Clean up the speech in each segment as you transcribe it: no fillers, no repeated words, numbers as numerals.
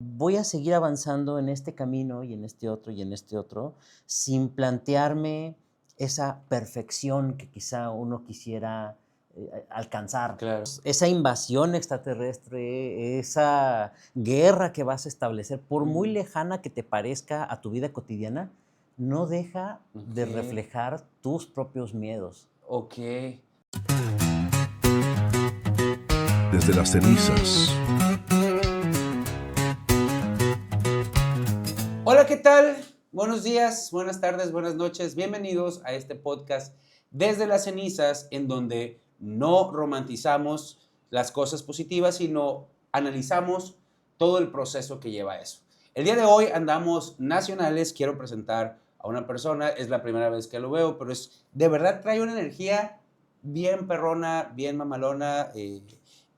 voy a seguir avanzando en este camino y en este otro y en este otro, sin plantearme esa perfección que quizá uno quisiera alcanzar. Claro. Esa invasión extraterrestre, esa guerra que vas a establecer, por muy Ujú. lejana que te parezca a tu vida cotidiana, no deja de Okey, reflejar tus propios miedos. okey. Desde las cenizas. Hola, ¿qué tal? Buenos días, buenas tardes, buenas noches. Bienvenidos a este podcast Desde las cenizas, en donde no romantizamos las cosas positivas, sino analizamos todo el proceso que lleva eso. El día de hoy andamos nacionales. Quiero presentar a una persona. Es la primera vez que lo veo, pero de verdad trae una energía bien perrona, bien mamalona.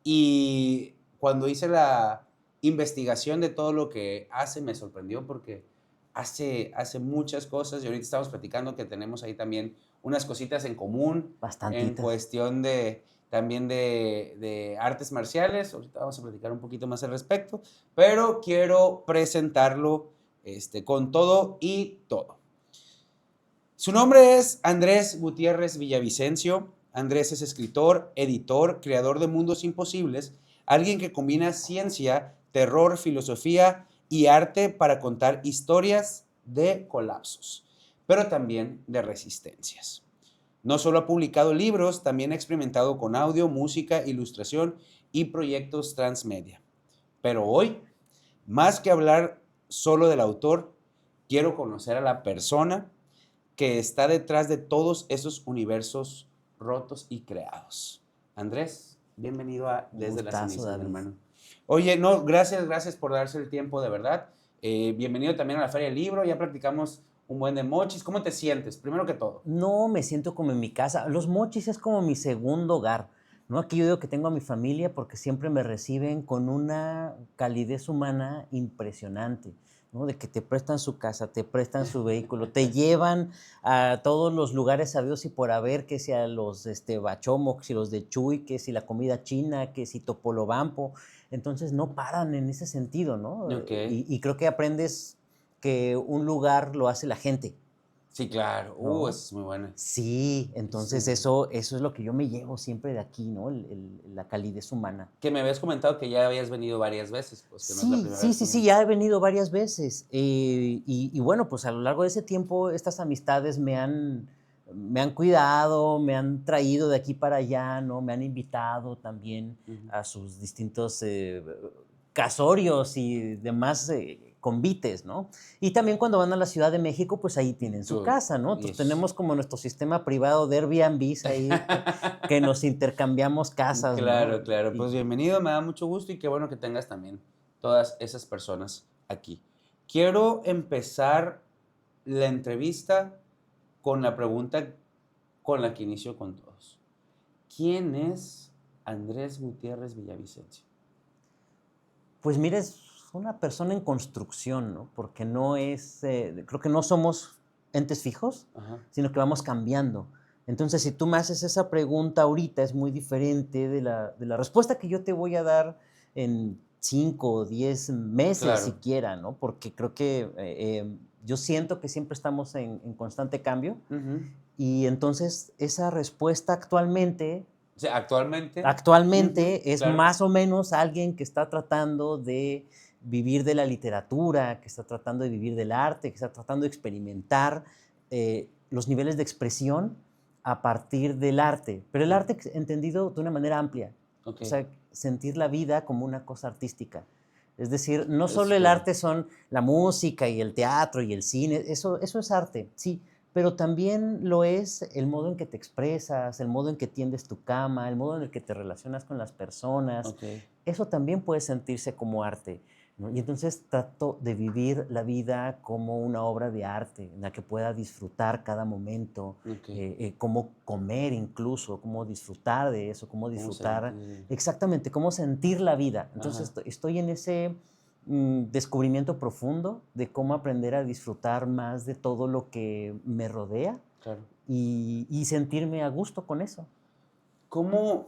Y cuando hice la investigación de todo lo que hace, me sorprendió porque hace muchas cosas, y ahorita estamos platicando que tenemos ahí también unas cositas en común en Bastantitas. cuestión de también de artes marciales. Ahorita vamos a platicar un poquito más al respecto, pero quiero presentarlo con todo y todo. Su nombre es Andrés Gutiérrez Villavicencio. Andrés es escritor, editor, creador de mundos imposibles, alguien que combina ciencia, terror, filosofía y arte para contar historias de colapsos, pero también de resistencias. No solo ha publicado libros, también ha experimentado con audio, música, ilustración y proyectos transmedia. Pero hoy, más que hablar solo del autor, quiero conocer a la persona que está detrás de todos esos universos rotos y creados. Andrés, bienvenido a Un Desde las gustazo, Cenizas, mi David. hermano. Oye, no, gracias por darse el tiempo, de verdad. Bienvenido también a la Feria del Libro. Ya practicamos un buen de mochis. ¿Cómo te sientes? Primero que todo. No, me siento como en mi casa. Los Mochis es como mi segundo hogar, ¿no? Aquí yo digo que tengo a mi familia porque siempre me reciben con una calidez humana impresionante, ¿no? De que te prestan su casa, te prestan su vehículo, te llevan a todos los lugares sabidos y por haber, que si a los Bachomo, que si los de Chuy, que si la comida china, que si Topolobampo. Entonces no paran en ese sentido, ¿no? Ok. Y creo que aprendes que un lugar lo hace la gente, Sí, claro. Esa ¿no? es muy buena. Sí, Esa es entonces muy buena. eso es lo que yo me llevo siempre de aquí, ¿no? La calidez humana. Que me habías comentado que ya habías venido varias veces, pues que no es la Sí, primera sí, vez sí, que sí, vienes. ya he venido varias veces. Y bueno, pues a lo largo de ese tiempo, estas amistades me han cuidado, me han traído de aquí para allá, ¿no? Me han invitado también Ujú. a sus distintos casorios y demás convites, ¿no? Y también cuando van a la Ciudad de México, pues ahí tienen su Tú, casa, ¿no? y Entonces es- tenemos como nuestro sistema privado de Airbnbs ahí que nos intercambiamos casas, ¿no? Claro, claro. Y Pues bienvenido, me da mucho gusto y qué bueno que tengas también todas esas personas aquí. Quiero empezar la entrevista con la pregunta con la que inicio con todos. ¿Quién es Andrés Gutiérrez Villavicencio? pues mira, es una persona en construcción, ¿no? Porque no es, creo que no somos entes fijos, Ajá, sino que vamos cambiando. Entonces, si tú me haces esa pregunta ahorita, es muy diferente de la respuesta que yo te voy a dar en 5 o 10 meses claro. siquiera, ¿no? Porque creo que yo siento que siempre estamos en constante cambio Ujú. y entonces esa respuesta actualmente O sea, actualmente, ujú, Actualmente es claro. más o menos alguien que está tratando de vivir de la literatura, que está tratando de vivir del arte, que está tratando de experimentar los niveles de expresión a partir del arte, pero el Ujú. arte entendido de una manera amplia, Ok, o sea, sentir la vida como una cosa artística. Es decir, no es solo el claro. arte son la música y el teatro y el cine, eso es arte, sí, pero también lo es el modo en que te expresas, el modo en que tiendes tu cama, el modo en el que te relacionas con las personas. Ok, Eso también puede sentirse como arte, ¿no? Y entonces trato de vivir la vida como una obra de arte, en la que pueda disfrutar cada momento, ok. cómo comer incluso, cómo disfrutar de eso, cómo ¿Cómo disfrutar, sentir? exactamente, cómo sentir la vida. Entonces Ajá, estoy en ese descubrimiento profundo de cómo aprender a disfrutar más de todo lo que me rodea claro. y sentirme a gusto con eso. ¿Cómo?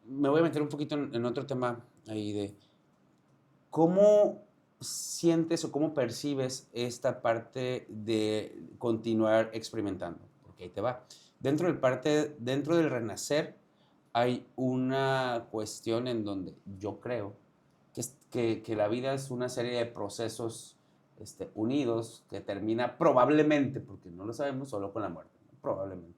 Me voy a meter un poquito en otro tema ahí de cómo. sientes o cómo percibes esta parte de continuar experimentando? Porque ahí te va. Dentro del renacer hay una cuestión en donde yo creo que la vida es una serie de procesos unidos que termina probablemente, porque no lo sabemos, solo con la muerte, ¿no? Probablemente.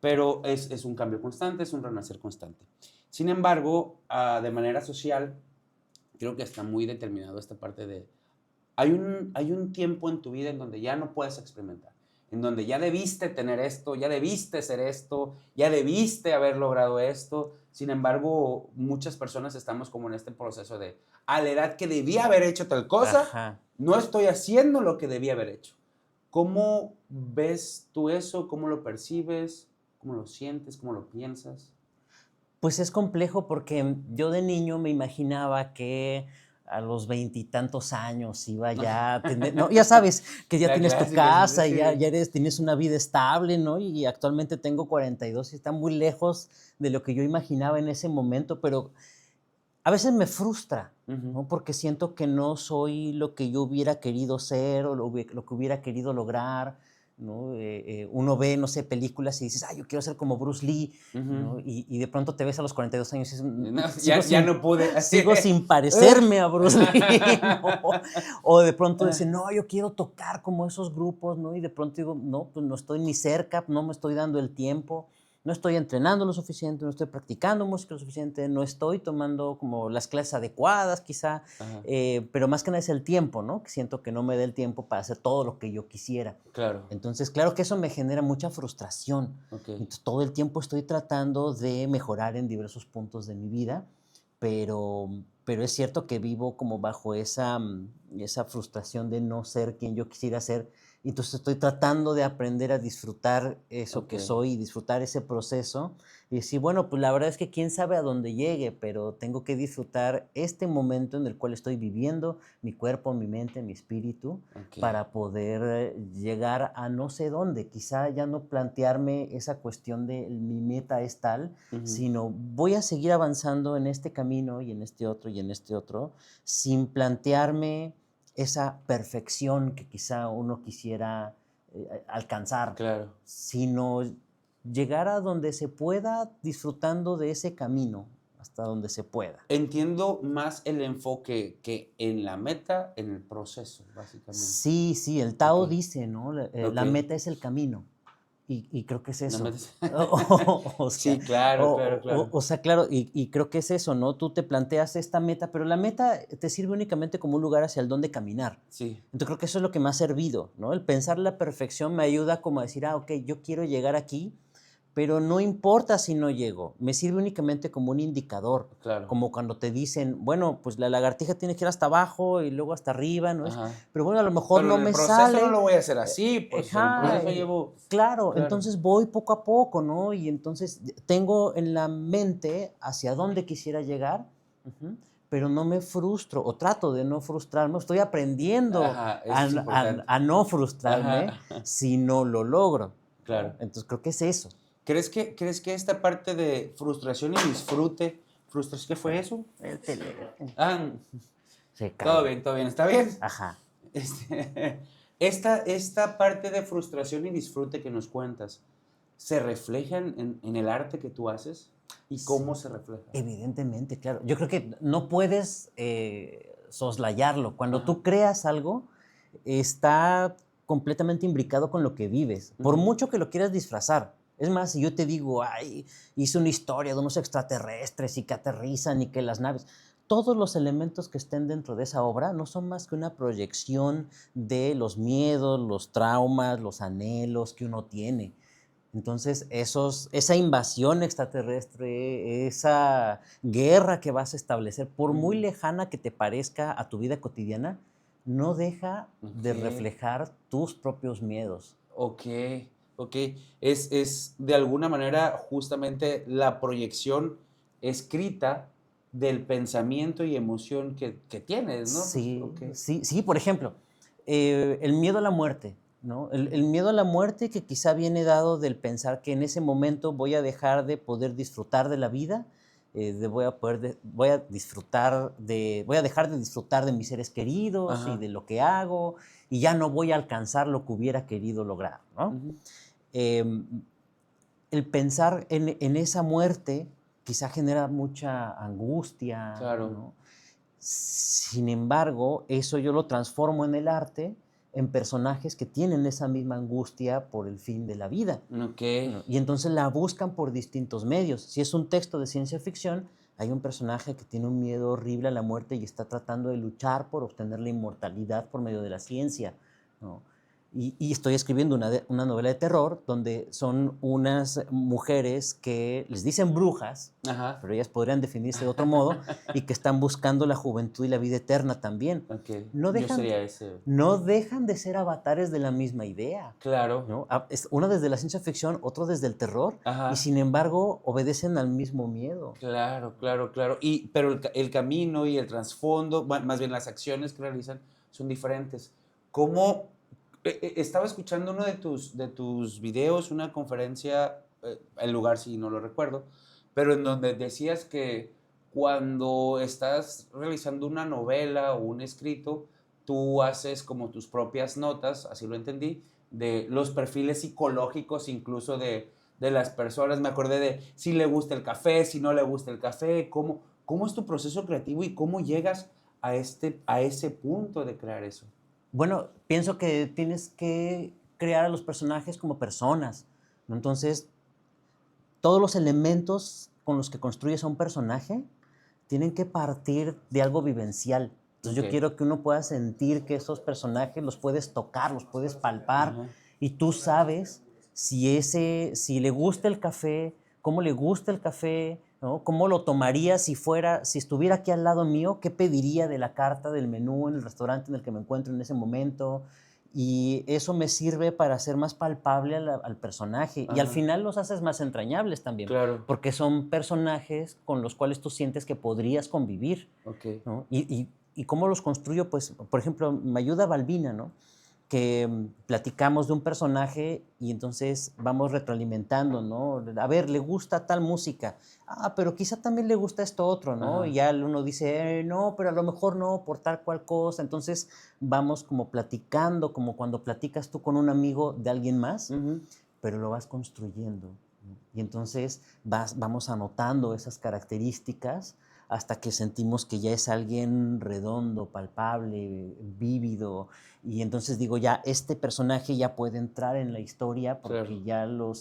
Pero es un cambio constante, es un renacer constante. Sin embargo, de manera social, creo que está muy determinado esta parte de... hay un tiempo en tu vida en donde ya no puedes experimentar, en donde ya debiste tener esto, ya debiste ser esto, ya debiste haber logrado esto. Sin embargo, muchas personas estamos como en este proceso de, a la edad que debía haber hecho tal cosa, Ajá. no estoy haciendo lo que debía haber hecho. ¿Cómo ves tú eso? ¿Cómo lo percibes? ¿Cómo lo sientes? ¿Cómo lo piensas? Pues es complejo porque yo de niño me imaginaba que a los veintitantos años iba ya a tener, no, ya sabes, que ya La tienes tu clásica, casa y sí. ya tienes una vida estable, ¿no? Y actualmente tengo 42 y está muy lejos de lo que yo imaginaba en ese momento, pero a veces me frustra, Ujú. ¿no? Porque siento que no soy lo que yo hubiera querido ser o lo que hubiera querido lograr, ¿no? Uno ve, no sé, películas y dices, yo quiero ser como Bruce Lee, Ujú. ¿no? Y de pronto te ves a los 42 años y dices, No, sigo ya sin, no pude. Así. sigo sin parecerme a Bruce Lee, ¿no? O de pronto dicen, no, yo quiero tocar como esos grupos, ¿no? Y de pronto digo, no, pues no estoy ni cerca, no me estoy dando el tiempo. No estoy entrenando lo suficiente, no estoy practicando música lo suficiente, no estoy tomando como las clases adecuadas quizá, Ajá, pero más que nada es el tiempo, ¿no? Que siento que no me da el tiempo para hacer todo lo que yo quisiera. claro. Entonces, claro que eso me genera mucha frustración. Ok. Entonces, todo el tiempo estoy tratando de mejorar en diversos puntos de mi vida, pero es cierto que vivo como bajo esa frustración de no ser quien yo quisiera ser. Y entonces estoy tratando de aprender a disfrutar eso Ok. que soy y disfrutar ese proceso y decir, bueno, pues la verdad es que quién sabe a dónde llegue, pero tengo que disfrutar este momento en el cual estoy viviendo, mi cuerpo, mi mente, mi espíritu, Ok. para poder llegar a no sé dónde. Quizá ya no plantearme esa cuestión de mi meta es tal, Ujú. sino voy a seguir avanzando en este camino y en este otro y en este otro, sin plantearme esa perfección que quizá uno quisiera alcanzar, Claro. sino llegar a donde se pueda disfrutando de ese camino, hasta donde se pueda. Entiendo más el enfoque que en la meta, en el proceso, básicamente. Sí, el Tao Ok. dice, ¿no? La Ok. meta es el camino. Y creo que es La eso. meta es- O sea, Sí, claro, claro, claro. o sea, claro, y creo que es eso, ¿no? Tú te planteas esta meta, pero la meta te sirve únicamente como un lugar hacia el donde caminar. Sí, Entonces creo que eso es lo que me ha servido, ¿no? El pensar la perfección me ayuda como a decir, ok, yo quiero llegar aquí, pero no importa si no llego, me sirve únicamente como un indicador, claro. como cuando te dicen, bueno, pues la lagartija tiene que ir hasta abajo y luego hasta arriba, ¿no? Ajá. Pero bueno, a lo mejor Pero no en el me proceso no sale. lo voy a hacer así, pues en el Ajá, proceso llevo... claro, Claro. entonces voy poco a poco, ¿no? Y entonces tengo en la mente hacia dónde quisiera llegar, ujú, pero no me frustro o trato de no frustrarme. Estoy aprendiendo Ajá, eso es importante. a no frustrarme Ajá, si no lo logro, ¿no? claro. Entonces creo que es eso. ¿Crees que esta parte de frustración y disfrute, frustración, ¿qué fue eso? El teléfono Ah, se cayó. todo bien, ¿está bien? Ajá. Este, esta parte de frustración y disfrute que nos cuentas, ¿se refleja en el arte que tú haces? ¿Y cómo se refleja? Evidentemente, claro. Yo creo que no puedes soslayarlo. Cuando Ajá. tú creas algo, está completamente imbricado con lo que vives, por Ujú. mucho que lo quieras disfrazar. Es más, si yo te digo, ay, hice una historia de unos extraterrestres y que aterrizan y que las naves, todos los elementos que estén dentro de esa obra no son más que una proyección de los miedos, los traumas, los anhelos que uno tiene. Entonces, esa invasión extraterrestre, esa guerra que vas a establecer, por muy Ujú. lejana que te parezca a tu vida cotidiana, no deja de Ok. reflejar tus propios miedos. Ok, ok. Es de alguna manera justamente la proyección escrita del pensamiento y emoción que tienes, ¿no? Pues, Sí, ok. sí, por ejemplo, el miedo a la muerte, ¿no? El miedo a la muerte que quizá viene dado del pensar que en ese momento voy a dejar de poder disfrutar de la vida, voy a dejar de disfrutar de mis seres queridos Ajá. y de lo que hago, y ya no voy a alcanzar lo que hubiera querido lograr, ¿no? Ujú. Em, el pensar en esa muerte quizá genera mucha angustia, Claro. ¿no? Sin embargo, eso yo lo transformo en el arte en personajes que tienen esa misma angustia por el fin de la vida, Ok. ¿no? Y entonces la buscan por distintos medios. Si es un texto de ciencia ficción, hay un personaje que tiene un miedo horrible a la muerte y está tratando de luchar por obtener la inmortalidad por medio de la ciencia, ¿no? Y estoy escribiendo una novela de terror donde son unas mujeres que les dicen brujas, Ajá. pero ellas podrían definirse de otro modo, y que están buscando la juventud y la vida eterna también. Ok. No Yo dejan, sería ese. no dejan de ser avatares de la misma idea, Claro. ¿no? Uno desde la ciencia ficción, otro desde el terror, Ajá. y sin embargo obedecen al mismo miedo. Claro, claro, claro. Pero el camino y el trasfondo, más bien las acciones que realizan, son diferentes. ¿Cómo? Estaba escuchando uno de tus videos, una conferencia, el lugar sí no lo recuerdo, pero en donde decías que cuando estás realizando una novela o un escrito, tú haces como tus propias notas, así lo entendí, de los perfiles psicológicos incluso de las personas. Me acordé de si le gusta el café, si no le gusta el café, cómo es tu proceso creativo y cómo llegas a ese punto de crear eso. Bueno, pienso que tienes que crear a los personajes como personas, ¿no? Entonces, todos los elementos con los que construyes a un personaje tienen que partir de algo vivencial. Entonces, Ok. yo quiero que uno pueda sentir que esos personajes los puedes tocar, los puedes palpar, Ajá. y tú sabes si le gusta el café, cómo le gusta el café, ¿no? Cómo lo tomaría si estuviera aquí al lado mío, qué pediría de la carta del menú en el restaurante en el que me encuentro en ese momento. Y eso me sirve para hacer más palpable al personaje. Y al Ajá. final los haces más entrañables también, Claro. porque son personajes con los cuales tú sientes que podrías convivir, Ok. ¿no? Y cómo los construyo, pues, por ejemplo, me ayuda Balbina, ¿no? Que platicamos de un personaje y entonces vamos retroalimentando, ¿no? A ver, le gusta tal música. Ah, pero quizá también le gusta esto otro, ¿no? Ajá. Y ya uno dice, no, pero a lo mejor no, por tal cual cosa. Entonces vamos como platicando, como cuando platicas tú con un amigo de alguien más, Ujú. pero lo vas construyendo, ¿no? Y entonces vamos anotando esas características hasta que sentimos que ya es alguien redondo, palpable, vívido, y entonces digo, ya este personaje ya puede entrar en la historia porque Claro.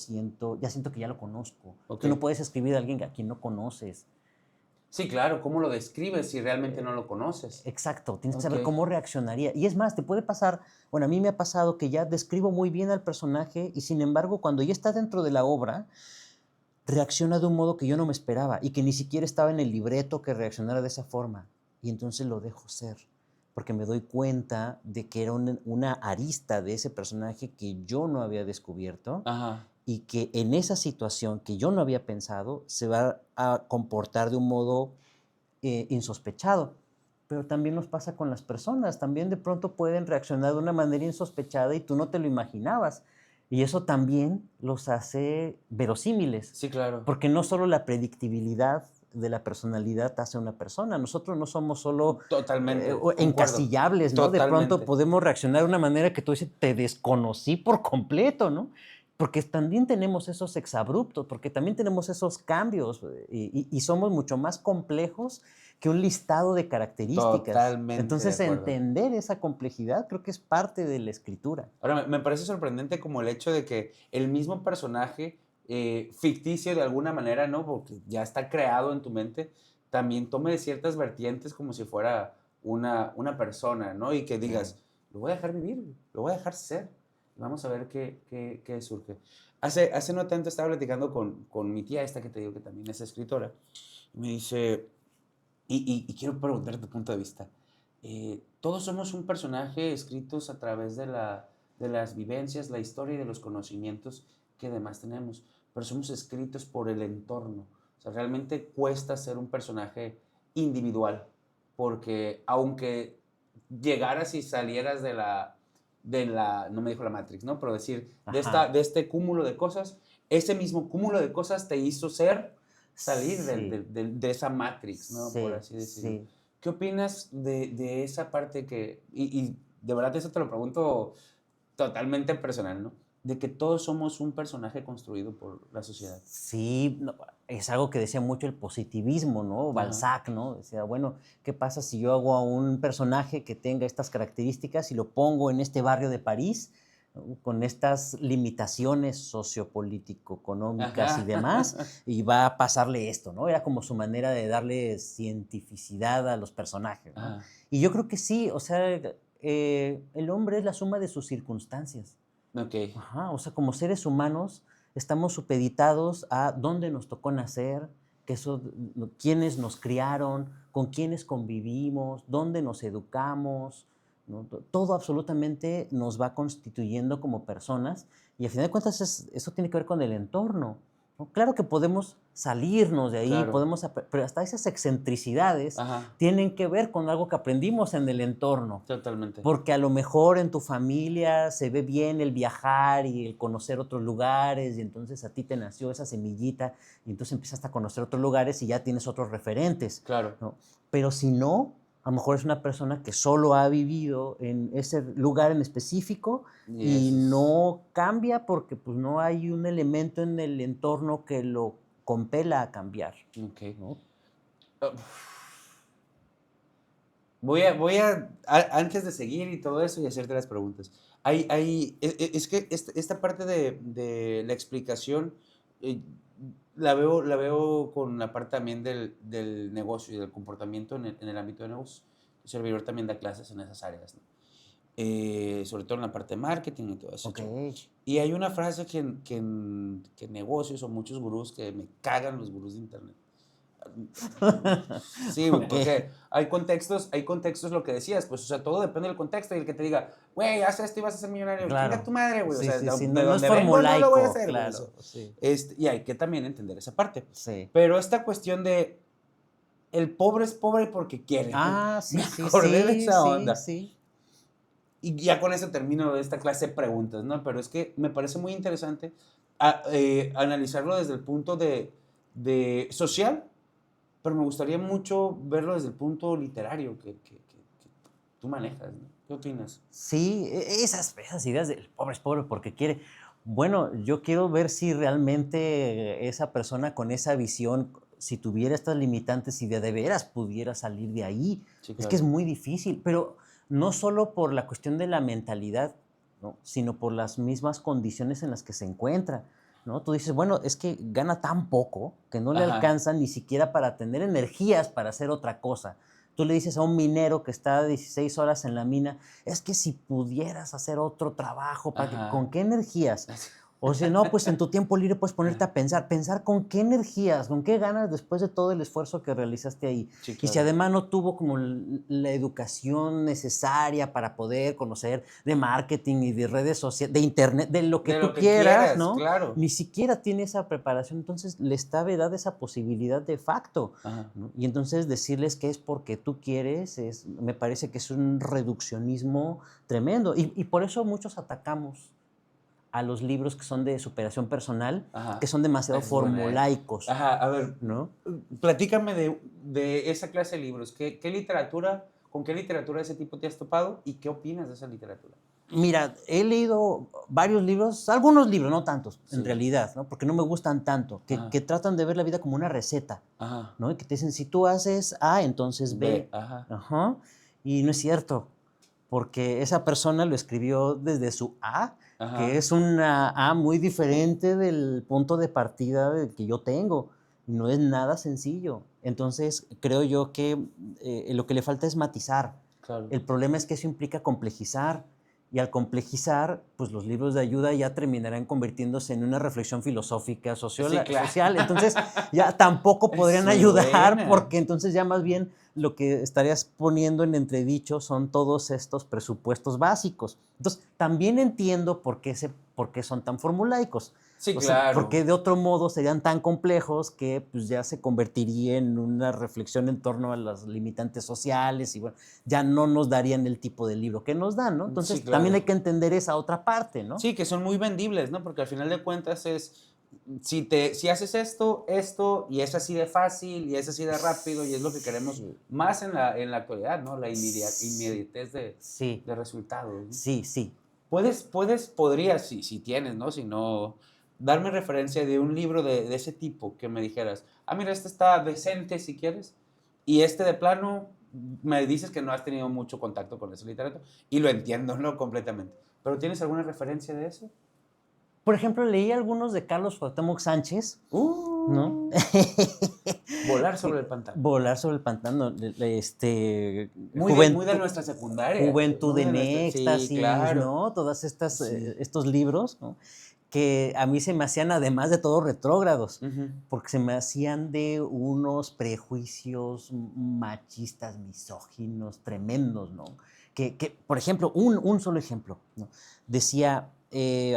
ya siento que ya lo conozco. Ok. Tú no puedes escribir a alguien a quien no conoces. Sí, claro. ¿Cómo lo describes si realmente no lo conoces? Exacto, tienes que Ok. saber cómo reaccionaría. Y es más, te puede pasar, bueno, a mí me ha pasado que ya describo muy bien al personaje y sin embargo, cuando ya está dentro de la obra, reacciona de un modo que yo no me esperaba y que ni siquiera estaba en el libreto que reaccionara de esa forma. Y entonces lo dejo ser, porque me doy cuenta de que era una arista de ese personaje que yo no había descubierto Ajá. y que en esa situación que yo no había pensado se va a comportar de un modo insospechado. Pero también nos pasa con las personas, también de pronto pueden reaccionar de una manera insospechada y tú no te lo imaginabas. Y eso también los hace verosímiles, Sí, claro. porque no solo la predictibilidad de la personalidad hace a una persona, nosotros no somos solo Totalmente. Concuerdo. encasillables, ¿no? De pronto Totalmente. podemos reaccionar de una manera que tú dices, te desconocí por completo, ¿no? Porque también tenemos esos exabruptos, porque también tenemos esos cambios y somos mucho más complejos que un listado de características. Totalmente de Entonces, acuerdo. entender esa complejidad creo que es parte de la escritura. Ahora, me parece sorprendente como el hecho de que el mismo personaje ficticio de alguna manera, ¿no? Porque ya está creado en tu mente, también tome de ciertas vertientes como si fuera una persona, ¿no? Y que digas, lo voy a dejar vivir, lo voy a dejar ser. Vamos a ver qué surge. Hace no tanto estaba platicando con mi tía esta que te digo que también es escritora. Y me dice, y quiero preguntar tu punto de vista. Todos somos un personaje escritos a través de las vivencias, la historia y de los conocimientos que además tenemos, pero somos escritos por el entorno. O sea, realmente cuesta ser un personaje individual, porque aunque llegaras y salieras no me dijo la Matrix, ¿no? Pero decir, Ajá. de este cúmulo de cosas, ese mismo cúmulo de cosas te hizo ser salir Sí. de esa Matrix, ¿no? Sí, Por así decirlo. sí. ¿Qué opinas de esa parte y de verdad eso te lo pregunto totalmente personal, ¿no? De que todos somos un personaje construido por la sociedad. Sí, no, es algo que decía mucho el positivismo, ¿no? Ajá. Balzac, ¿no? Decía, bueno, ¿qué pasa si yo hago a un personaje que tenga estas características y lo pongo en este barrio de París, ¿no? Con estas limitaciones sociopolítico-económicas y Ajá. demás, y va a pasarle esto, ¿no? Era como su manera de darle cientificidad a los personajes, ¿no? Ajá. Y yo creo que sí, o sea, el hombre es la suma de sus circunstancias. Ok. Ajá, o sea, como seres humanos estamos supeditados a dónde nos tocó nacer, quiénes nos criaron, con quiénes convivimos, dónde nos educamos, ¿no? Todo absolutamente nos va constituyendo como personas y al final de cuentas eso tiene que ver con el entorno, ¿no? Claro que podemos salirnos de ahí, Claro. pero hasta esas excentricidades Ajá. tienen que ver con algo que aprendimos en el entorno. Totalmente. Porque a lo mejor en tu familia se ve bien el viajar y el conocer otros lugares y entonces a ti te nació esa semillita y entonces empezaste a conocer otros lugares y ya tienes otros referentes, Claro. ¿no? Pero si no, a lo mejor es una persona que solo ha vivido en ese lugar en específico y Eso es- no cambia porque pues no hay un elemento en el entorno que lo compela a cambiar, Ok. ¿no? Antes de seguir y todo eso y hacerte las preguntas, es que esta parte de la explicación eh, la veo con la parte también del negocio y del comportamiento en el ámbito de negocio. El servidor también da clases en esas áreas, ¿no? Sobre todo en la parte de marketing y todo eso. Ok. Y hay una frase que en negocios o muchos gurús que me cagan los gurús de internet. Sí, güey, Ok. porque hay contextos lo que decías, pues, o sea, todo depende del contexto y el que te diga, güey, haz esto y vas a ser millonario, Claro. chinga tu madre, güey, o Sí, sea, sí, sí, de no es donde vengo no lo voy a formulaico, hacer, güey, o sea, claro, sí, y hay que también entender esa parte. sí. Pero esta cuestión de el pobre es pobre porque quiere, Ah, me sí, sí, acordé de sí, esa sí, onda. sí. Y ya con eso termino esta clase de preguntas, ¿no? Pero es que me parece muy interesante analizarlo desde el punto de social, pero me gustaría mucho verlo desde el punto literario que tú manejas, ¿no? ¿Qué opinas? Sí, esas ideas del pobre es pobre porque quiere. Bueno, yo quiero ver si realmente esa persona con esa visión, si tuviera estas limitantes, si de veras pudiera salir de ahí. Sí, Es que es claro. muy difícil, pero no solo por la cuestión de la mentalidad, ¿no? Sino por las mismas condiciones en las que se encuentra, ¿no? Tú dices, bueno, es que gana tan poco que no le Ajá. alcanza ni siquiera para tener energías para hacer otra cosa. Tú le dices a un minero que está 16 horas en la mina, es que si pudieras hacer otro trabajo, Ajá. ¿con qué energías? O sea, no, pues en tu tiempo libre puedes ponerte a pensar con qué energías, con qué ganas después de todo el esfuerzo que realizaste ahí. Sí, Y si claro. además no tuvo como la educación necesaria para poder conocer de marketing y de redes sociales, de internet, de lo que De tú lo que quieras, quieras, ¿no? claro. Ni siquiera tiene esa preparación, entonces le está vedada esa posibilidad de facto, Ajá. ¿no? Y entonces decirles que es porque tú quieres, me parece que es un reduccionismo tremendo. Y por eso muchos atacamos a los libros que son de superación personal, Ajá. que son demasiado Esa es buena, ¿eh? formulaicos, Ajá, a ver, ¿no? platícame de esa clase de libros. ¿Qué literatura, con qué literatura de ese tipo te has topado y qué opinas de esa literatura? Mira, he leído varios libros, algunos libros, no tantos, en Sí. realidad, ¿no? Porque no me gustan tanto, Ajá. que tratan de ver la vida como una receta, Ajá. ¿no? Y que te dicen, si tú haces A, entonces B. Ajá. Ajá. Y no es cierto, porque esa persona lo escribió desde su A, Ajá. que es una A muy diferente del punto de partida que yo tengo. No es nada sencillo. Entonces, creo yo que lo que le falta es matizar. Claro. El problema es que eso implica complejizar. Y al complejizar, pues los libros de ayuda ya terminarán convirtiéndose en una reflexión filosófica, Sí, claro. social. Entonces, ya tampoco podrían Es muy ayudar buena. porque entonces ya más bien lo que estarías poniendo en entredicho son todos estos presupuestos básicos. Entonces, también entiendo por qué son tan formulaicos. Sí, O sea, claro. porque de otro modo serían tan complejos que pues, ya se convertiría en una reflexión en torno a las limitantes sociales y bueno, ya no nos darían el tipo de libro que nos dan, ¿no? Entonces Sí, claro. también hay que entender esa otra parte, ¿no? Sí, que son muy vendibles, ¿no? Porque al final de cuentas es si haces esto, y es así de fácil, y es así de rápido, y es lo que queremos más en la actualidad, ¿no? La inmediatez Sí, de resultados, ¿no? sí, sí. Podrías, si tienes, ¿no? Si no, darme referencia de un libro de ese tipo que me dijeras, mira, este está decente si quieres, y este de plano, me dices que no has tenido mucho contacto con ese literato, y lo entiendo, ¿no? Completamente. ¿Pero tienes alguna referencia de eso? Por ejemplo, leí algunos de Carlos Cuauhtémoc Sánchez, ¿no? Volar sobre el pantano. Volar sobre el pantano, Muy de nuestra secundaria. Juventud Muy de en nuestra, sí, éxtasis, claro. ¿no? Todas estas, Sí. estos libros, ¿no? Que a mí se me hacían, además de todo, retrógrados, Ujú. porque se me hacían de unos prejuicios machistas, misóginos, tremendos, ¿no? Por ejemplo, un solo ejemplo, ¿no? Decía,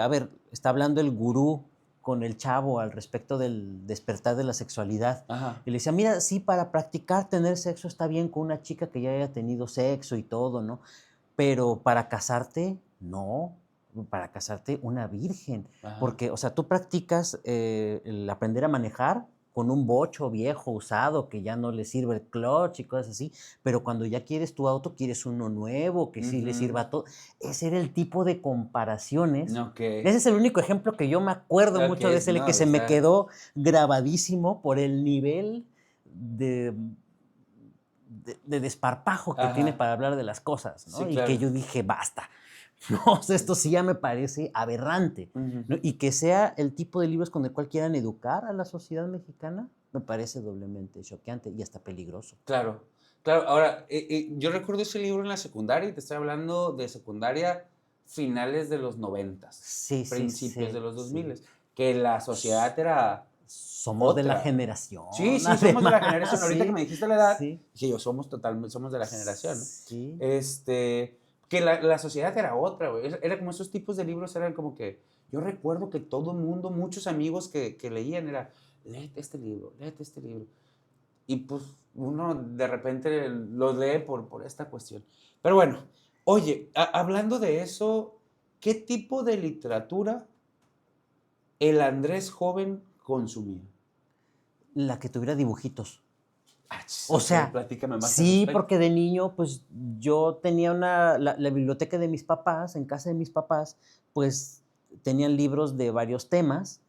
a ver, está hablando el gurú con el chavo al respecto del despertar de la sexualidad. Ajá. Y le decía, mira, sí, para practicar tener sexo está bien con una chica que ya haya tenido sexo y todo, ¿no? Pero para casarte, no. Para casarte, una virgen. Ajá. Porque, o sea, tú practicas el aprender a manejar con un bocho viejo, usado, que ya no le sirve el clutch y cosas así, pero cuando ya quieres tu auto, quieres uno nuevo, que sí le sirva a todo. Ese era el tipo de comparaciones. Ok. Ese es el único ejemplo que yo me acuerdo mucho de ese, no, que se me está- quedó grabadísimo por el nivel de desparpajo que tiene Ajá. para hablar de las cosas, ¿no? Sí, Y claro. que yo dije, basta. No, o sea, esto sí ya me parece aberrante. Ujú. ¿No? Y que sea el tipo de libros con el cual quieran educar a la sociedad mexicana, me parece doblemente choqueante y hasta peligroso. Claro, claro. Ahora, yo recuerdo ese libro en la secundaria y te estoy hablando de secundaria finales de los 90, Sí, sí, principios sí, de los 2000, sí. que la sociedad era Somos de la otra. generación, Sí, somos de la además, generación. Ahorita que sí, me dijiste la edad, sí, dije yo, somos de la generación, ¿no? sí. Que la sociedad era otra, güey. Era como esos tipos de libros, eran como que, yo recuerdo que todo el mundo, muchos amigos que leían, era, léete este libro, léete este libro. Y pues uno de repente lo lee por esta cuestión. Pero bueno, oye, hablando de eso, ¿qué tipo de literatura el Andrés joven consumía? La que tuviera dibujitos. O Ok, sea, platícame más al sí, respecto. porque de niño, pues yo tenía la biblioteca de mis papás, en casa de mis papás, pues tenían libros de varios temas,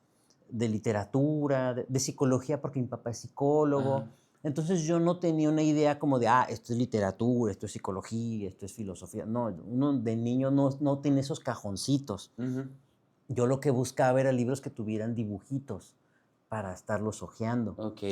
de literatura, de psicología, porque mi papá es psicólogo. Ajá. Entonces yo no tenía una idea como de, esto es literatura, esto es psicología, esto es filosofía. No, uno de niño no tiene esos cajoncitos. Ujú. Yo lo que buscaba era libros que tuvieran dibujitos para estarlos hojeando. Ok.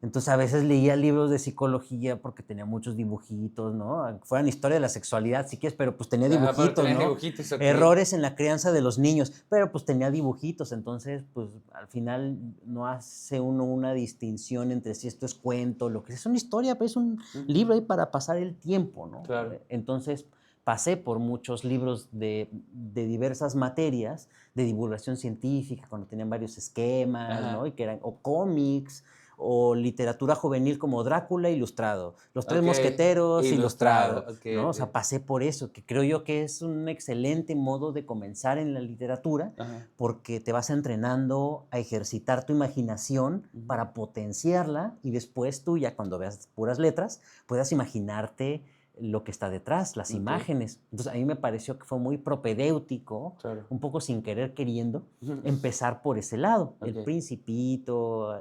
Entonces a veces leía libros de psicología porque tenía muchos dibujitos, ¿no? Fueran historia de la sexualidad, si quieres, pero pues tenía Ajá, pero dibujitos, tenía ¿no? dibujitos, ok. Errores en la crianza de los niños, pero pues tenía dibujitos, entonces pues al final no hace uno una distinción entre si esto es cuento, lo que es una historia, pues es un Ujú. libro ahí para pasar el tiempo, ¿no? Claro. Entonces pasé por muchos libros de diversas materias, de divulgación científica, cuando tenían varios esquemas, Ajá. ¿no? Y que eran, o cómics, o literatura juvenil como Drácula ilustrado, Los Tres Ok, Mosqueteros ilustrado, ilustrado, ok, ¿no? O ok. sea, pasé por eso, que creo yo que es un excelente modo de comenzar en la literatura, Ajá. porque te vas entrenando a ejercitar tu imaginación Ujú. para potenciarla y después tú ya cuando veas puras letras puedas imaginarte lo que está detrás, las Ok. imágenes. Entonces a mí me pareció que fue muy propedéutico, Claro. un poco sin querer queriendo, Ujú. empezar por ese lado. El Ok. Principito,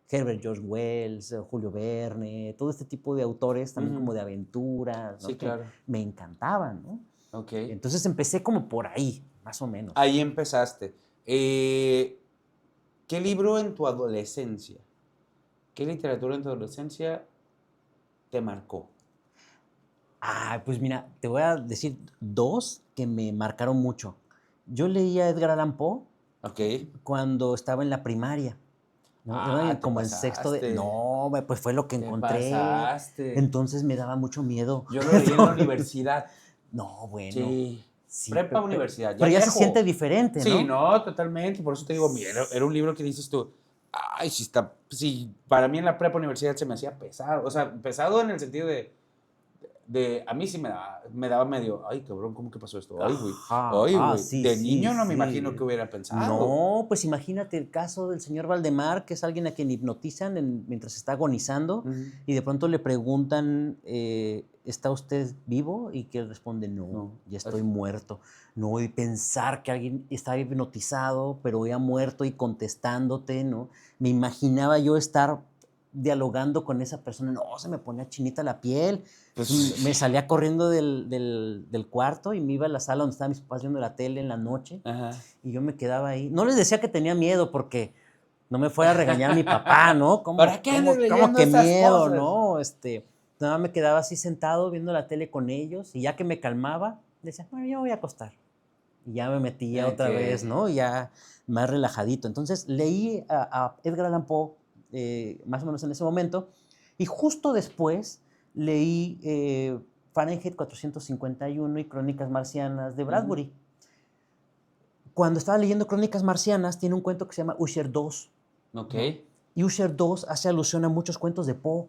Herbert George Wells, Julio Verne, todo este tipo de autores también Ujú. como de aventuras, ¿no? Sí, Que claro. me encantaban, ¿no? Ok. Entonces empecé como por ahí, más o menos. Ahí empezaste. ¿Qué libro en tu adolescencia? ¿Qué literatura en tu adolescencia te marcó? Pues mira, te voy a decir dos que me marcaron mucho. Yo leía a Edgar Allan Poe Ok. cuando estaba en la primaria, ¿no? Iba Te como en sexto de... pasaste. No, pues fue lo que Te encontré. pasaste. Entonces me daba mucho miedo. Yo lo leí en la universidad. No, bueno, Sí. sí, Prepa, universidad. Ya pero ya se siente viejo. diferente, Sí, ¿no? no, totalmente. Por eso te digo, mira, era un libro que dices tú, ay, sí para mí en la prepa universidad se me hacía pesado. O sea, pesado en el sentido de, a mí sí me daba medio, ay, cabrón, ¿cómo que pasó esto? Ay, güey, Ajá, ay, güey. sí, De sí, niño no me sí. imagino que hubiera pensado. No, pues imagínate el caso del señor Valdemar, que es alguien a quien hipnotizan mientras está agonizando, Ujú. y de pronto le preguntan, ¿está usted vivo? Y que él responde, no, No. ya estoy muerto. No, y pensar que alguien estaba hipnotizado, pero ya muerto y contestándote, ¿no? Me imaginaba yo estar dialogando con esa persona, no, se me ponía chinita la piel. Pues, Me salía corriendo del cuarto y me iba a la sala donde estaban mis papás viendo la tele en la noche. ajá. Y yo me quedaba ahí. No les decía que tenía miedo porque no me fuera a regañar mi papá, ¿no? ¿Para qué andas ¿Cómo leyendo que esas miedo, cosas? no? Nada más me quedaba así sentado viendo la tele con ellos y ya que me calmaba, decía, bueno, yo voy a acostar. Y ya me metía otra vez, Ok. ¿no? Ya más relajadito. Entonces leí a Edgar Allan Poe más o menos en ese momento y justo después leí Fahrenheit 451 y Crónicas Marcianas de Bradbury. Ujú. Cuando estaba leyendo Crónicas Marcianas, tiene un cuento que se llama Usher 2. Ok. ¿No? Y Usher 2 hace alusión a muchos cuentos de Poe.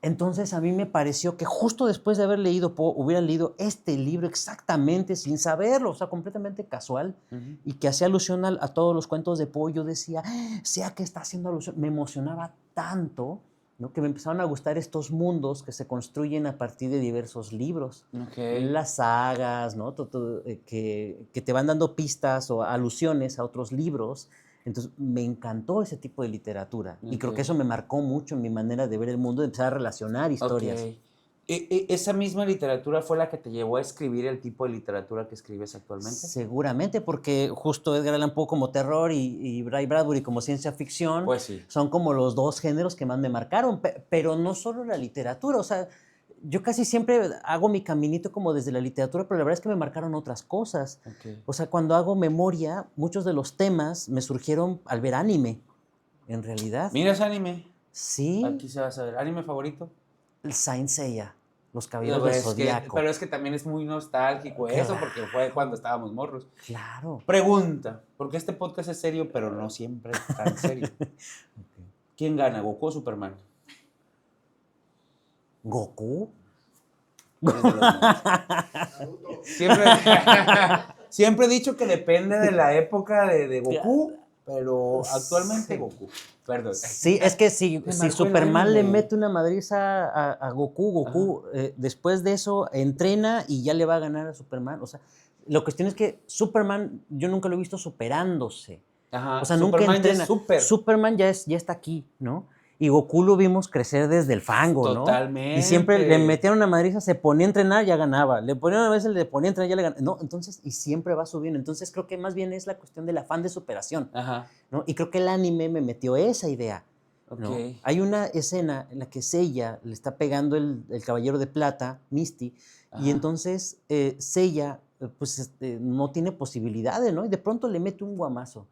Entonces a mí me pareció que justo después de haber leído Poe, hubiera leído este libro exactamente sin saberlo, o sea, completamente casual, Ujú. y que hacía alusión a todos los cuentos de Poe. Yo decía, sea que está haciendo alusión. Me emocionaba tanto, ¿no? Que me empezaron a gustar estos mundos que se construyen a partir de diversos libros. Ok. Las sagas, ¿no? Que te van dando pistas o alusiones a otros libros. Entonces, me encantó ese tipo de literatura. Y creo que Ok. eso me marcó mucho en mi manera de ver el mundo, de empezar a relacionar Ok. historias. ¿Esa misma literatura fue la que te llevó a escribir el tipo de literatura que escribes actualmente? Seguramente, porque justo Edgar Allan Poe como terror y Ray Bradbury como ciencia ficción Pues sí. son como los dos géneros que más me marcaron, pero no solo la literatura, o sea, yo casi siempre hago mi caminito como desde la literatura, pero la verdad es que me marcaron otras cosas. Ok. O sea, cuando hago memoria, muchos de los temas me surgieron al ver anime, en realidad. ¿Miras anime? Sí, Aquí se va a saber. ¿Anime favorito? el Saint Seiya, los Caballeros del Zodíaco. Pero es que también es muy nostálgico eso, porque fue cuando estábamos morros. Claro. Pregunta, porque este podcast es serio, pero no siempre tan serio. ¿Quién gana, Goku o Superman? ¿Goku? Es de los morros. Siempre, siempre he dicho que depende de la época de Goku, pero actualmente Sí. Goku. Perdón. Sí, es que si Me marcó el Superman le anime. mete una madriza a Goku, después de eso entrena y ya le va a ganar a Superman. O sea, la cuestión es que Superman, yo nunca lo he visto superándose. Ajá, O sea, nunca Superman ya es entrena. súper. Superman ya está aquí, ¿no? Y Goku lo vimos crecer desde el fango, ¿no? Totalmente. Y siempre le metían una madriza, se ponía a entrenar, ya ganaba. Le ponían una vez, le ponía a entrenar, ya le ganaba. No, entonces, y siempre va subiendo. Entonces, creo que más bien es la cuestión del afán de superación, Ajá, ¿no? Y creo que el anime me metió esa idea, ¿no? ok. Hay una escena en la que Seiya le está pegando el caballero de plata, Misty, y Ajá. entonces Seiya, pues, no tiene posibilidades, ¿no? Y de pronto le mete un guamazo.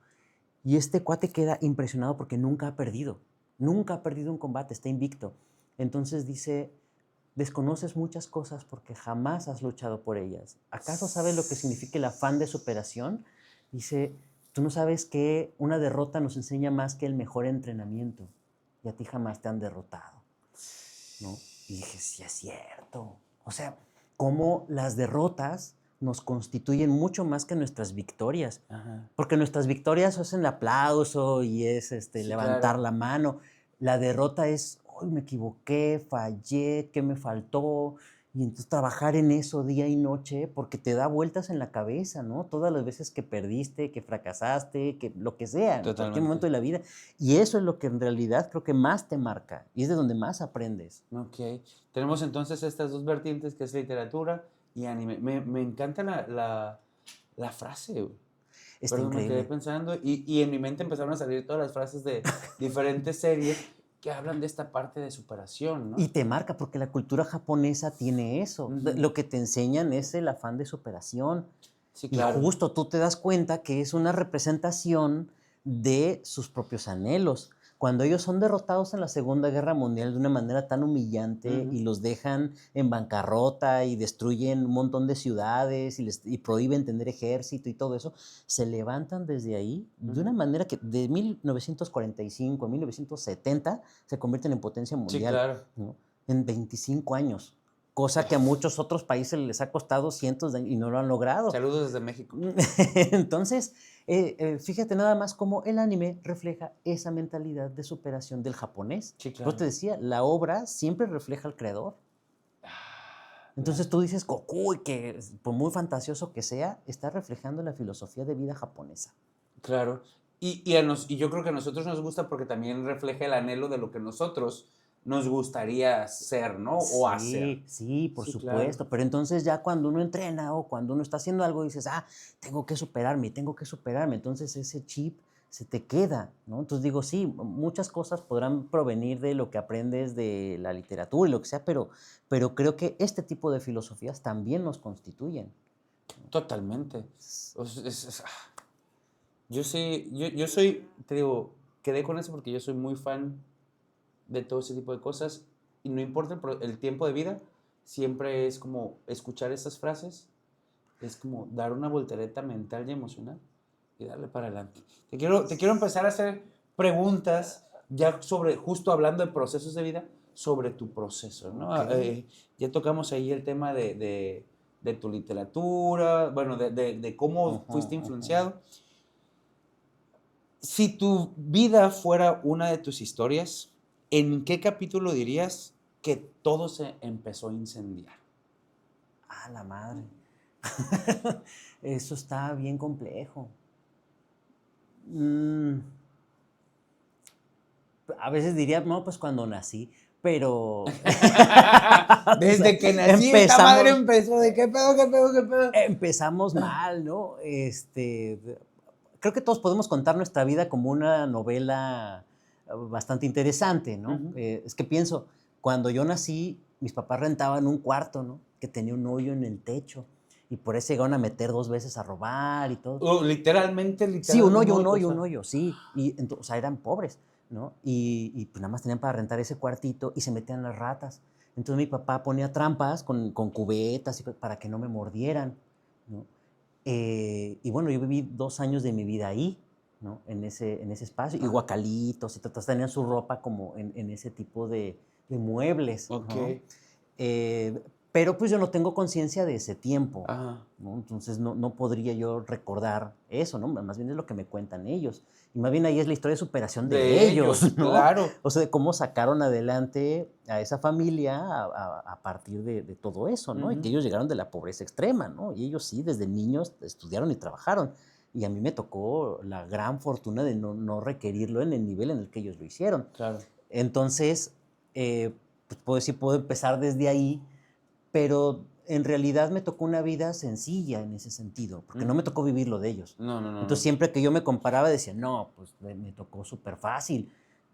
Y este cuate queda impresionado porque nunca ha perdido. Nunca ha perdido un combate, está invicto. Entonces dice, desconoces muchas cosas porque jamás has luchado por ellas. ¿Acaso sabes lo que significa el afán de superación? Dice, tú no sabes que una derrota nos enseña más que el mejor entrenamiento. Y a ti jamás te han derrotado, ¿no? Y dije, sí es cierto. O sea, cómo las derrotas nos constituyen mucho más que nuestras victorias. Ajá. Porque nuestras victorias es el aplauso y es Sí, levantar claro. la mano. La derrota es, hoy me equivoqué, fallé, ¿qué me faltó? Y entonces trabajar en eso día y noche porque te da vueltas en la cabeza, ¿no? Todas las veces que perdiste, que fracasaste, que lo que sea, en cualquier Totalmente. momento de la vida. Y eso es lo que en realidad creo que más te marca y es de donde más aprendes. Ok. Tenemos entonces estas dos vertientes que es literatura y anime. Me encanta la frase, güey. Está Perdón, me quedé increíble. pensando y en mi mente empezaron a salir todas las frases de diferentes series que hablan de esta parte de superación, ¿no? Y te marca porque la cultura japonesa tiene eso. Ujú. Lo que te enseñan es el afán de superación. Sí, Y claro. justo tú te das cuenta que es una representación de sus propios anhelos. Cuando ellos son derrotados en la Segunda Guerra Mundial de una manera tan humillante y los dejan en bancarrota y destruyen un montón de ciudades y prohíben tener ejército y todo eso, se levantan desde ahí de una manera que de 1945 a 1970 se convierten en potencia Sí, mundial, claro. ¿no? En 25 años. cosa que a muchos otros países les ha costado cientos de años y no lo han logrado. Saludos desde México. Entonces, fíjate nada más cómo el anime refleja esa mentalidad de superación del japonés. Sí, claro. Yo te decía, la obra siempre refleja al creador. Entonces tú dices, Goku, y que por muy fantasioso que sea, está reflejando la filosofía de vida japonesa. Claro. Y yo creo que a nosotros nos gusta porque también refleja el anhelo de lo que nosotros nos gustaría ser, ¿no? O hacer. Sí, por Sí, supuesto. claro. Pero entonces ya cuando uno entrena o cuando uno está haciendo algo, dices, tengo que superarme, tengo que superarme. Entonces ese chip se te queda, ¿no? Entonces digo, sí, muchas cosas podrán provenir de lo que aprendes de la literatura y lo que sea, pero creo que este tipo de filosofías también nos constituyen. Totalmente. Yo soy, te digo, quedé con eso porque yo soy muy fan de todo ese tipo de cosas y no importa el tiempo de vida, siempre es como escuchar esas frases, es como dar una voltereta mental y emocional y darle para adelante. Te quiero empezar a hacer preguntas ya sobre, justo hablando de procesos de vida, sobre tu proceso, ¿no? Okay. Ya tocamos ahí el tema de tu literatura, bueno, de cómo fuiste influenciado. Si tu vida fuera una de tus historias, ¿en qué capítulo dirías que todo se empezó a incendiar? La madre. Eso está bien complejo. A veces diría, no, pues cuando nací, pero... Desde que nací, esta madre empezó de qué pedo. Empezamos mal, ¿no? Creo que todos podemos contar nuestra vida como una novela bastante interesante, ¿no? Uh-huh. Es que pienso, cuando yo nací, mis papás rentaban un cuarto, ¿no? Que tenía un hoyo en el techo. Y por eso llegaron a meter 2 veces a robar y todo. Literalmente. Sí, un hoyo, sí. Y, o sea, eran pobres, ¿no? Y pues nada más tenían para rentar ese cuartito y se metían las ratas. Entonces mi papá ponía trampas con cubetas para que no me mordieran, ¿no? Y bueno, yo viví 2 años de mi vida ahí, ¿no? En ese espacio. Y guacalitos y todos tenían su ropa como en ese tipo de muebles, Ok. ¿no? Pero pues yo no tengo conciencia de ese tiempo, Ajá. ¿no? Entonces no podría yo recordar eso, ¿no? Más bien es lo que me cuentan ellos. Y más bien ahí es la historia de superación de ellos, ¿no? Claro. O sea, de cómo sacaron adelante a esa familia a partir de todo eso, ¿no? Uh-huh. Y que ellos llegaron de la pobreza extrema, ¿no? Y ellos sí, desde niños estudiaron y trabajaron. Y a mí me tocó la gran fortuna de no requerirlo en el nivel en el que ellos lo hicieron. Claro. Entonces, pues puedo decir, puedo empezar desde ahí, pero en realidad me tocó una vida sencilla en ese sentido, porque no me tocó vivir lo de ellos. No. Entonces siempre que yo me comparaba decía, no, pues me tocó súper fácil.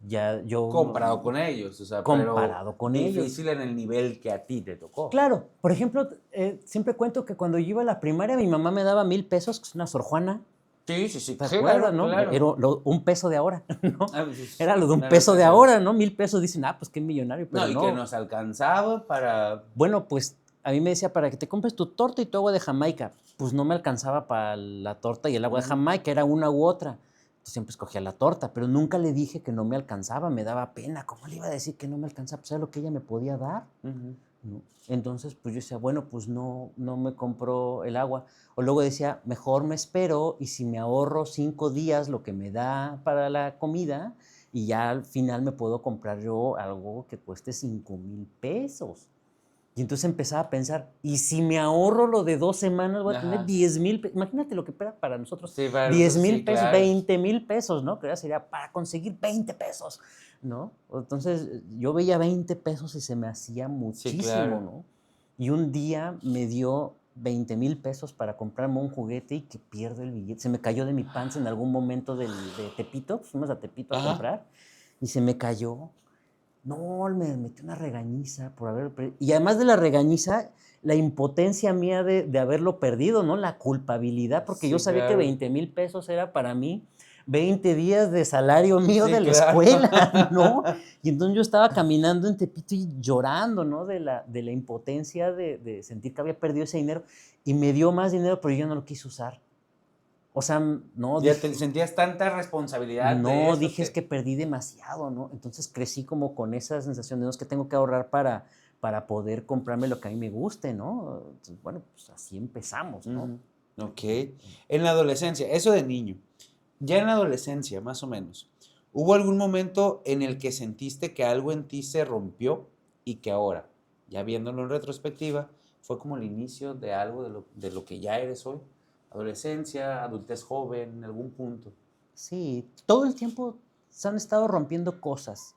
Ya yo comparado con ellos, o sea, comparado con ellos. Difícil en el nivel que a ti te tocó. Claro, por ejemplo, siempre cuento que cuando yo iba a la primaria mi mamá me daba 1,000 pesos, que es una Sor Juana. Sí, ¿Te acuerdas, no? Claro. Era un peso de ahora, ¿no? Pues, era lo de un peso de ahora, ¿no? 1,000 pesos, dicen, pues qué millonario, pero no. Y que nos alcanzaba para... Bueno, pues a mí me decía, para que te compres tu torta y tu agua de Jamaica. Pues no me alcanzaba para la torta y el agua de Jamaica, era una u otra. Entonces siempre escogía la torta, pero nunca le dije que no me alcanzaba, me daba pena. ¿Cómo le iba a decir que no me alcanzaba? Pues era lo que ella me podía dar, ¿no? Entonces, pues yo decía, bueno, pues no me compró el agua. O luego decía, mejor me espero y si me ahorro 5 días lo que me da para la comida y ya al final me puedo comprar yo algo que cueste 5,000 pesos. Y entonces empezaba a pensar, ¿y si me ahorro lo de 2 semanas voy a tener 10,000 pesos? Imagínate lo que era para nosotros. Sí, para 10,000 pesos, claro. 20,000 pesos, ¿no? Que ya sería para conseguir 20 pesos, ¿no? Entonces yo veía 20 pesos y se me hacía muchísimo, claro. ¿no? Y un día me dio 20,000 pesos para comprarme un juguete y que pierdo el billete. Se me cayó de mi panza en algún momento de Tepito, fuimos a Tepito a comprar y se me cayó. No, me metí una regañiza por haber... Y además de la regañiza, la impotencia mía de haberlo perdido, ¿no? La culpabilidad, porque yo sabía que 20,000 pesos era para mí 20 días de salario mío de la escuela, ¿no? Y entonces yo estaba caminando en Tepito y llorando, ¿no? De la impotencia de sentir que había perdido ese dinero. Y me dio más dinero, pero yo no lo quise usar. O sea, no... Ya te sentías tanta responsabilidad de eso. Dije, es que perdí demasiado, ¿no? Entonces crecí como con esa sensación de, no, es que tengo que ahorrar para para poder comprarme lo que a mí me guste, ¿no? Entonces, bueno, pues así empezamos, ¿no? Ujú. Ok. En la adolescencia, eso de niño, ya en la adolescencia, más o menos, ¿hubo algún momento en el que sentiste que algo en ti se rompió y que ahora, ya viéndolo en retrospectiva, fue como el inicio de algo de lo que ya eres hoy? Adolescencia, adultez joven, en algún punto. Sí, todo el tiempo se han estado rompiendo cosas.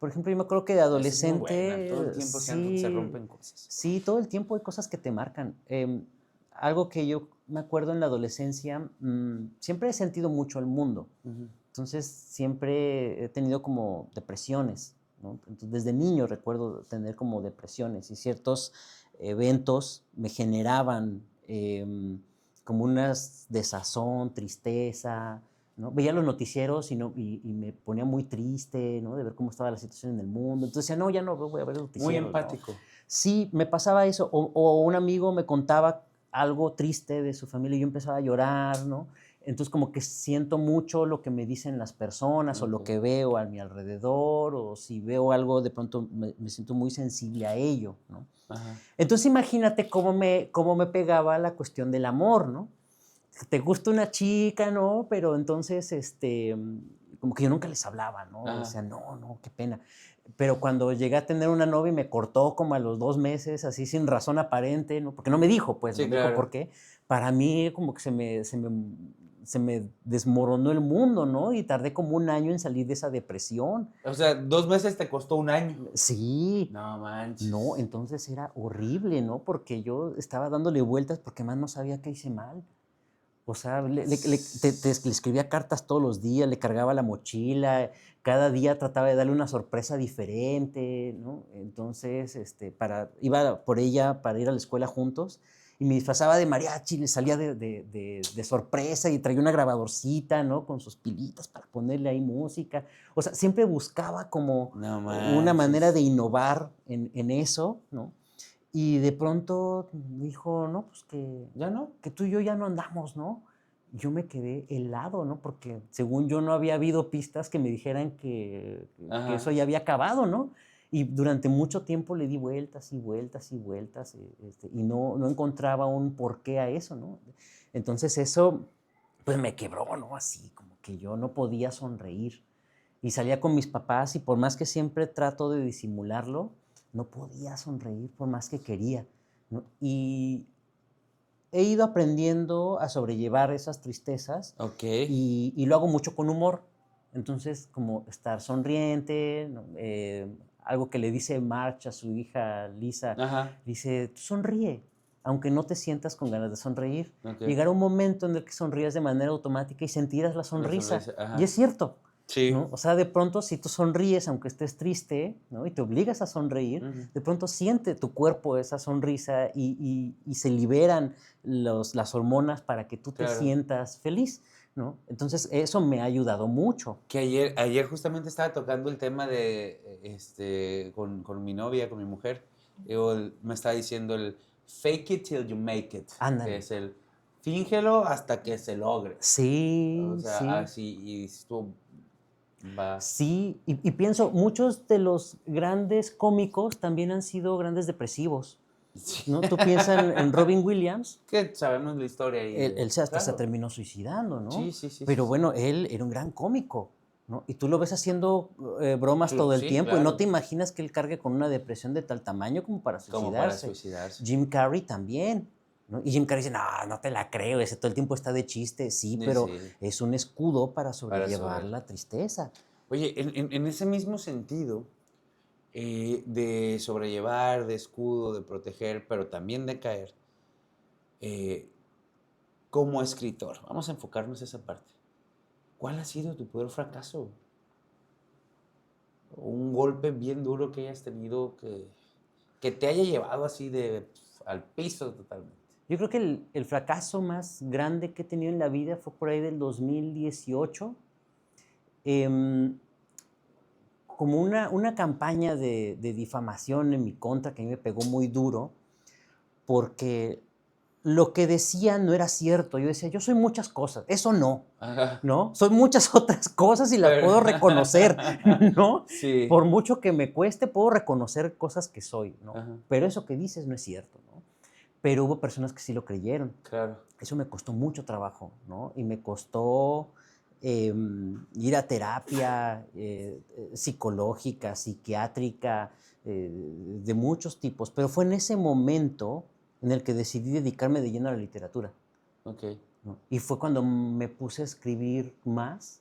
Por ejemplo, yo me acuerdo que de Esa es muy buena, todo el adolescente, tiempo se sí, rompen cosas. sí, todo el tiempo hay cosas que te marcan. Algo que yo me acuerdo en la adolescencia, siempre he sentido mucho el mundo. Ujú. Entonces, siempre he tenido como depresiones, ¿no? Entonces, desde niño recuerdo tener como depresiones y ciertos eventos me generaban como unas desazón, tristeza, ¿no? Veía los noticieros y me ponía muy triste, ¿no? De ver cómo estaba la situación en el mundo. Entonces decía, no, ya no voy a ver los Muy noticieros, ¿no? empático. Sí, me pasaba eso. O un amigo me contaba algo triste de su familia y yo empezaba a llorar, ¿no? Entonces como que siento mucho lo que me dicen las personas o lo Ok. que veo a mi alrededor o si veo algo de pronto me siento muy sensible a ello, ¿no? Ajá. Entonces imagínate cómo me pegaba la cuestión del amor, ¿no? Te gusta una chica, ¿no? Pero entonces, como que yo nunca les hablaba, ¿no? Ajá. Decía, no, no, qué pena. Pero cuando llegué a tener una novia y me cortó como a los 2 meses, así sin razón aparente, ¿no? Porque no me dijo, pues, no Sí, me dijo por claro. qué. Para mí como que se me desmoronó el mundo, ¿no? Y tardé como un año en salir de esa depresión. O sea, 2 meses te costó un año. Sí, No no, manches. entonces era horrible, ¿no? Porque yo estaba dándole vueltas porque más no sabía qué hice mal. O sea, le escribía cartas todos los días, le cargaba la mochila, cada día trataba de darle una sorpresa diferente, ¿no? Entonces, iba por ella para ir a la escuela juntos y me disfrazaba de mariachi, le salía de sorpresa y traía una grabadorcita, ¿no? Con sus pilitas para ponerle ahí música. O sea, siempre buscaba como No una manera de manches. innovar en eso, ¿no? Y de pronto dijo, no, pues ¿Ya no? que tú y yo ya no andamos, ¿no? Yo me quedé helado, ¿no? Porque según yo no había habido pistas que me dijeran que eso Ajá. ya había acabado, ¿no? Y durante mucho tiempo le di vueltas y vueltas y vueltas y no encontraba un porqué a eso, ¿no? Entonces eso, pues me quebró, ¿no? Así, como que yo no podía sonreír. Y salía con mis papás y por más que siempre trato de disimularlo, no podía sonreír por más que quería, ¿no? Y he ido aprendiendo a sobrellevar esas tristezas Ok. y lo hago mucho con humor. Entonces, como estar sonriente, ¿no? Algo que le dice March a su hija Lisa, Ajá. dice, tú sonríe, aunque no te sientas con ganas de sonreír. Ok. Llegará un momento en el que sonrías de manera automática y sentirás la La sonrisa. sonrisa. Y es Ajá. cierto, Sí. ¿no? O sea, de pronto, si tú sonríes, aunque estés triste, ¿no? Y te obligas a sonreír, Ujú. de pronto siente tu cuerpo esa sonrisa y se liberan las hormonas para que tú te Claro. sientas feliz, ¿no? Entonces, eso me ha ayudado mucho. Que ayer justamente estaba tocando el tema de, con mi novia, con mi mujer. Me estaba diciendo el fake it till you make it, que Ándale. es el fíngelo hasta que se logre. O Sí, sea, sí, así, y esto va. sí. Y pienso, muchos de los grandes cómicos también han sido grandes depresivos, Sí. ¿no? Tú piensas en Robin Williams. Que sabemos la historia y Él hasta se claro. terminó suicidando, ¿no? Sí, sí, sí, sí, Pero sí. bueno, él era un gran cómico, ¿no? Y tú lo ves haciendo bromas todo el Sí, tiempo y no te claro. imaginas que él cargue con una depresión de tal tamaño como para Como para suicidarse. suicidarse. Jim Carrey también, ¿no? Y Jim Carrey dice, no, no te la creo, ese todo el tiempo está de chiste, sí, Sí, pero sí, es un escudo para para sobrellevar sobre. la tristeza. Oye, en ese mismo sentido, de sobrellevar, de escudo, de proteger, pero también de caer, eh, como escritor, vamos a enfocarnos en esa parte. ¿Cuál ha sido tu peor fracaso? Un golpe bien duro que hayas tenido que te haya llevado así al piso totalmente. Yo creo que el fracaso más grande que he tenido en la vida fue por ahí del 2018. em, Como una campaña de difamación en mi contra que a mí me pegó muy duro, porque lo que decía no era cierto. Yo decía, yo soy muchas cosas, eso no, Ajá. ¿no? Soy muchas otras cosas y las Pero- puedo reconocer, ¿no? Sí. Por mucho que me cueste, puedo reconocer cosas que soy, ¿no? Ajá. Pero eso que dices no es cierto, ¿no? Pero hubo personas que sí lo creyeron. Claro. Eso me costó mucho trabajo, ¿no? Y me costó ir a terapia psicológica, psiquiátrica, de muchos tipos, pero fue en ese momento en el que decidí dedicarme de lleno a la literatura, Ok. ¿no? Y fue cuando me puse a escribir más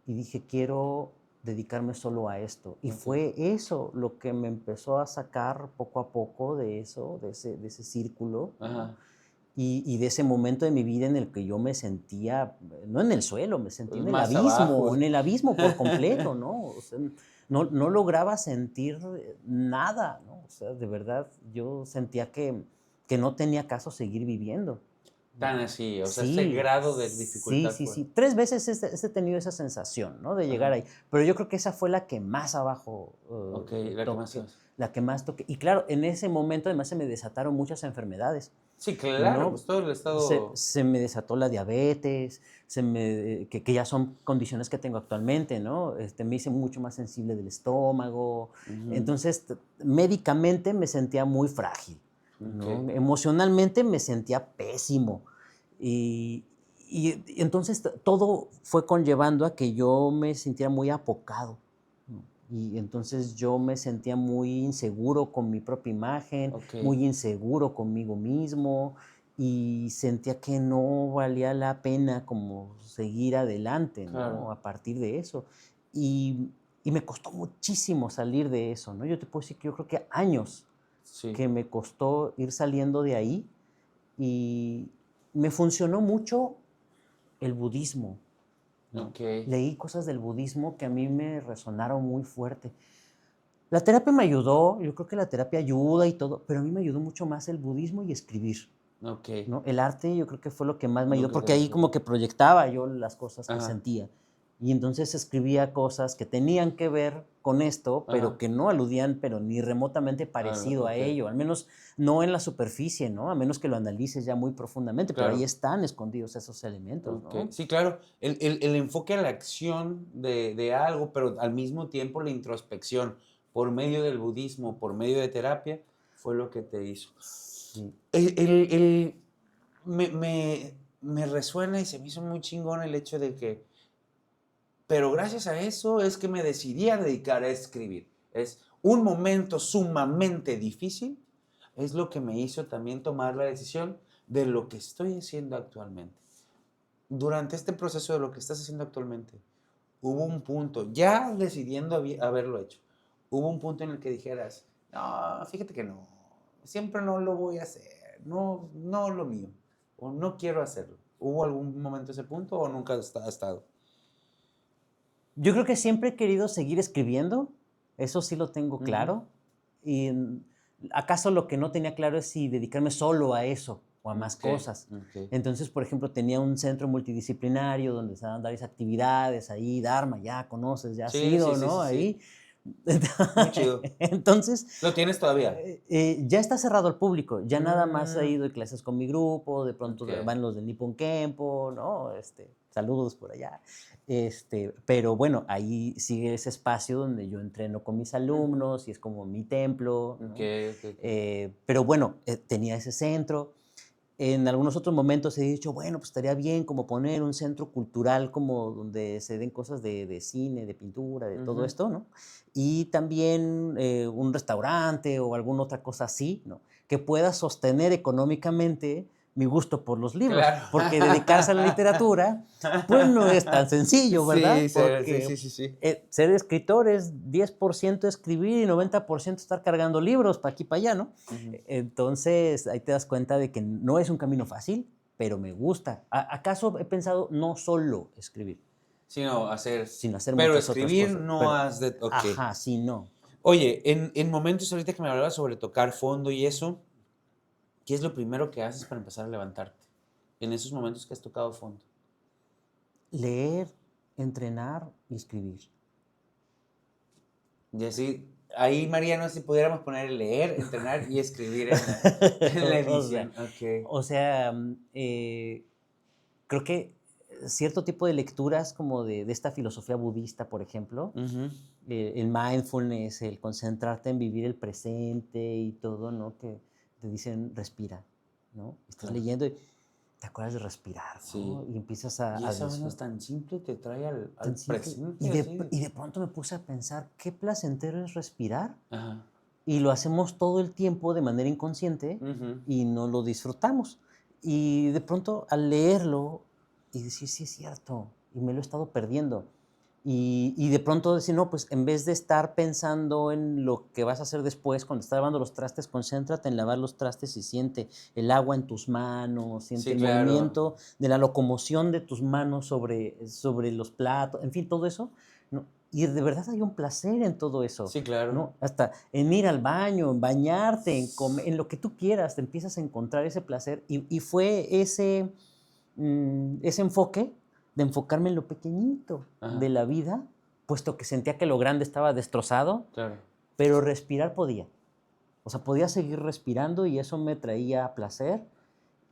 y dije, quiero dedicarme solo a esto. Y Ok. fue eso lo que me empezó a sacar poco a poco de eso, de ese círculo, ¿no? Ajá. Y de ese momento de mi vida en el que yo me sentía, no en el suelo, me sentía Más abajo. en el abismo por completo, ¿no? O sea, no lograba sentir nada, ¿no? O sea, de verdad, yo sentía que no tenía caso seguir viviendo. Tan así, o sea, ese Sí, grado de sí, dificultad sí, fue. sí. 3 veces he tenido esa sensación, ¿no? De llegar Ajá. ahí. Pero yo creo que esa fue la que más abajo Ok, la que más toqué. sabes. La que más toqué. Y claro, en ese momento además se me desataron muchas enfermedades, Sí, claro, ¿no? pues todo el estado. Se me desató la diabetes, que ya son condiciones que tengo actualmente, ¿no? Me hice mucho más sensible del estómago. Ujú. Entonces, médicamente me sentía muy frágil, ¿no? Ok. Emocionalmente me sentía pésimo. Y, y entonces todo fue conllevando a que yo me sintiera muy apocado, ¿no? Y entonces yo me sentía muy inseguro con mi propia imagen, Ok. muy inseguro conmigo mismo y sentía que no valía la pena como seguir adelante, ¿no? Claro. A partir de eso. Y, y me costó muchísimo salir de eso, ¿no? Yo te puedo decir que yo creo que años Sí. que me costó ir saliendo de ahí y me funcionó mucho el budismo, ¿no? Ok. Leí cosas del budismo que a mí me resonaron muy fuerte. La terapia me ayudó, yo creo que la terapia ayuda y todo, pero a mí me ayudó mucho más el budismo y escribir, Ok. ¿no? El arte yo creo que fue lo que más me Lo ayudó, que te porque ahí como ayudó. que proyectaba yo las cosas que Ajá. sentía. Y entonces escribía cosas que tenían que ver con esto, pero Ajá. que no aludían, pero ni remotamente parecido a Ok. ello, al menos no en la superficie, ¿no? A menos que lo analices ya muy profundamente, pero ahí Claro. están escondidos esos elementos, Ok. ¿no? Sí, claro. El enfoque a la acción de algo, pero al mismo tiempo la introspección por medio del budismo, por medio de terapia, fue lo que te hizo. Sí. Me resuena y se me hizo muy chingón el hecho de que, pero gracias a eso es que me decidí a dedicar a escribir. Es un momento sumamente difícil, es lo que me hizo también tomar la decisión de lo que estoy haciendo actualmente. Durante este proceso de lo que estás haciendo actualmente, hubo un punto, ya decidiendo haberlo hecho, hubo un punto en el que dijeras, no, fíjate que no, siempre no lo voy a hacer, no, no lo mío, o no quiero hacerlo. ¿Hubo algún momento ese punto o nunca ha estado? Yo creo que siempre he querido seguir escribiendo, eso sí lo tengo Ujú. claro. Y acaso lo que no tenía claro es si dedicarme solo a eso o a más Ok, cosas. ok. Entonces, por ejemplo, tenía un centro multidisciplinario donde se daban varias actividades ahí, Dharma, ya conoces, ya has Sí, sí, ido, sí, ¿no? sí, sí. Ahí. Muy chido. Entonces, ¿Lo tienes todavía? ya está cerrado al público, ya nada más he Mm, ido de clases con mi grupo, de pronto ok. van los del Nippon Kempo, ¿no? Saludos por allá. Pero bueno, ahí sigue ese espacio donde yo entreno con mis alumnos y es como mi templo, Ok, ¿no? ok, ok. Pero bueno, tenía ese centro. En algunos otros momentos he dicho, bueno, pues estaría bien como poner un centro cultural como donde se den cosas de cine, de pintura, de todo Ujú. esto, ¿no? Y también un restaurante o alguna otra cosa así, ¿no? Que pueda sostener económicamente mi gusto por los libros, Claro. porque dedicarse a la literatura, pues no es tan sencillo, ¿verdad? Sí, sí, Porque sí, sí, sí. ser escritor es 10% escribir y 90% estar cargando libros para aquí y para allá, ¿no? Ujú. Entonces, ahí te das cuenta de que no es un camino fácil, pero me gusta. ¿Acaso he pensado no solo escribir, Sino hacer, sino hacer pero muchas otras escribir cosas? no Pero, has de, ok. ajá, sí, no. Oye, en momentos ahorita que me hablabas sobre tocar fondo y eso, ¿qué es lo primero que haces para empezar a levantarte? En esos momentos que has tocado fondo. Leer, entrenar y escribir. Y así, ahí, Mariano, si pudiéramos poner leer, entrenar y escribir en la O sea, edición. Ok. o sea, creo que cierto tipo de lecturas como de esta filosofía budista, por ejemplo, Ujú. el mindfulness, el concentrarte en vivir el presente y todo, ¿no? Que te dicen respira, ¿no? Estás Claro. leyendo y te acuerdas de respirar, Sí. ¿no? Y empiezas Y a esa vaina decir, es tan simple, te trae al tan simple. presente, así. Y de pronto me puse a pensar, qué placentero es respirar. Ajá. Y lo hacemos todo el tiempo de manera inconsciente Ujú. y no lo disfrutamos. Y de pronto al leerlo y decir, sí es cierto, y me lo he estado perdiendo. Y de pronto decir, no, pues en vez de estar pensando en lo que vas a hacer después, cuando estás lavando los trastes, concéntrate en lavar los trastes y siente el agua en tus manos, siente Sí, el claro. movimiento de la locomoción de tus manos sobre los platos, en fin, todo eso, ¿no? Y de verdad hay un placer en todo eso, Sí, claro. ¿no? Hasta en ir al baño, en bañarte, en comer, en lo que tú quieras, te empiezas a encontrar ese placer. Y fue ese enfoque de enfocarme en lo pequeñito de Ajá. la vida, puesto que sentía que lo grande estaba destrozado, Claro. pero respirar podía. O sea, podía seguir respirando y eso me traía placer.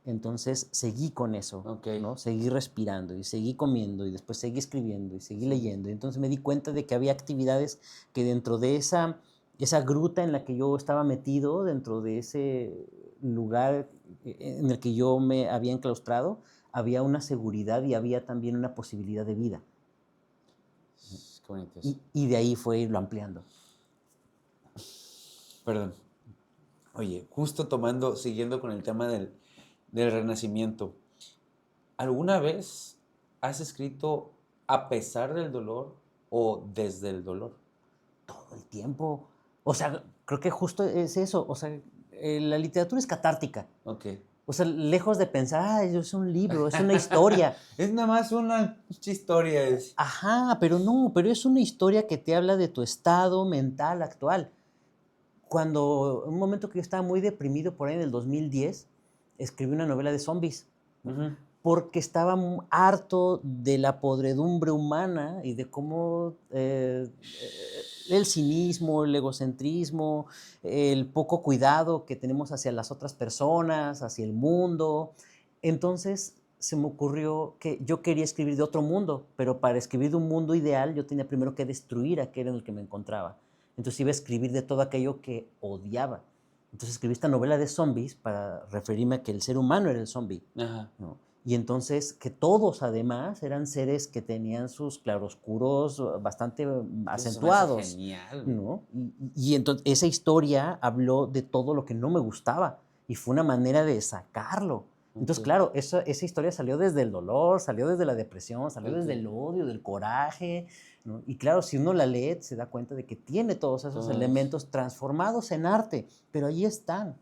Entonces seguí con eso, Ok. ¿no? Seguí respirando y seguí comiendo y después seguí escribiendo y seguí Sí. leyendo. Y entonces me di cuenta de que había actividades que dentro de esa gruta en la que yo estaba metido, dentro de ese lugar en el que yo me había enclaustrado, había una seguridad y había también una posibilidad de vida. Qué bonito eso. Y de ahí fue irlo ampliando. Perdón. Oye, justo siguiendo con el tema del renacimiento, ¿alguna vez has escrito a pesar del dolor o desde el dolor? Todo el tiempo. O sea, creo que justo es eso. O sea, la literatura es catártica. Ok. O sea, lejos de pensar, ah, es un libro, es una historia. Es nada más una historia. Ajá, pero no, pero es una historia que te habla de tu estado mental actual. Cuando, un momento que yo estaba muy deprimido por ahí en el 2010, escribí una novela de zombies, ¿no? Ujú. Porque estaba harto de la podredumbre humana y de cómo el cinismo, el egocentrismo, el poco cuidado que tenemos hacia las otras personas, hacia el mundo. Entonces se me ocurrió que yo quería escribir de otro mundo, pero para escribir de un mundo ideal yo tenía primero que destruir aquel en el que me encontraba. Entonces iba a escribir de todo aquello que odiaba. Entonces escribí esta novela de zombies para referirme a que el ser humano era el zombie, Ajá. ¿no? Y entonces que todos además eran seres que tenían sus claroscuros bastante Eso se me hace acentuados, genial. ¿no? Y entonces esa historia habló de todo lo que no me gustaba y fue una manera de sacarlo. Entonces, Ok. claro, esa historia salió desde el dolor, salió desde la depresión, salió desde Ok. el odio, del coraje, ¿no? Y claro, si uno la lee, se da cuenta de que tiene todos esos Todo eso. elementos transformados en arte, pero ahí están.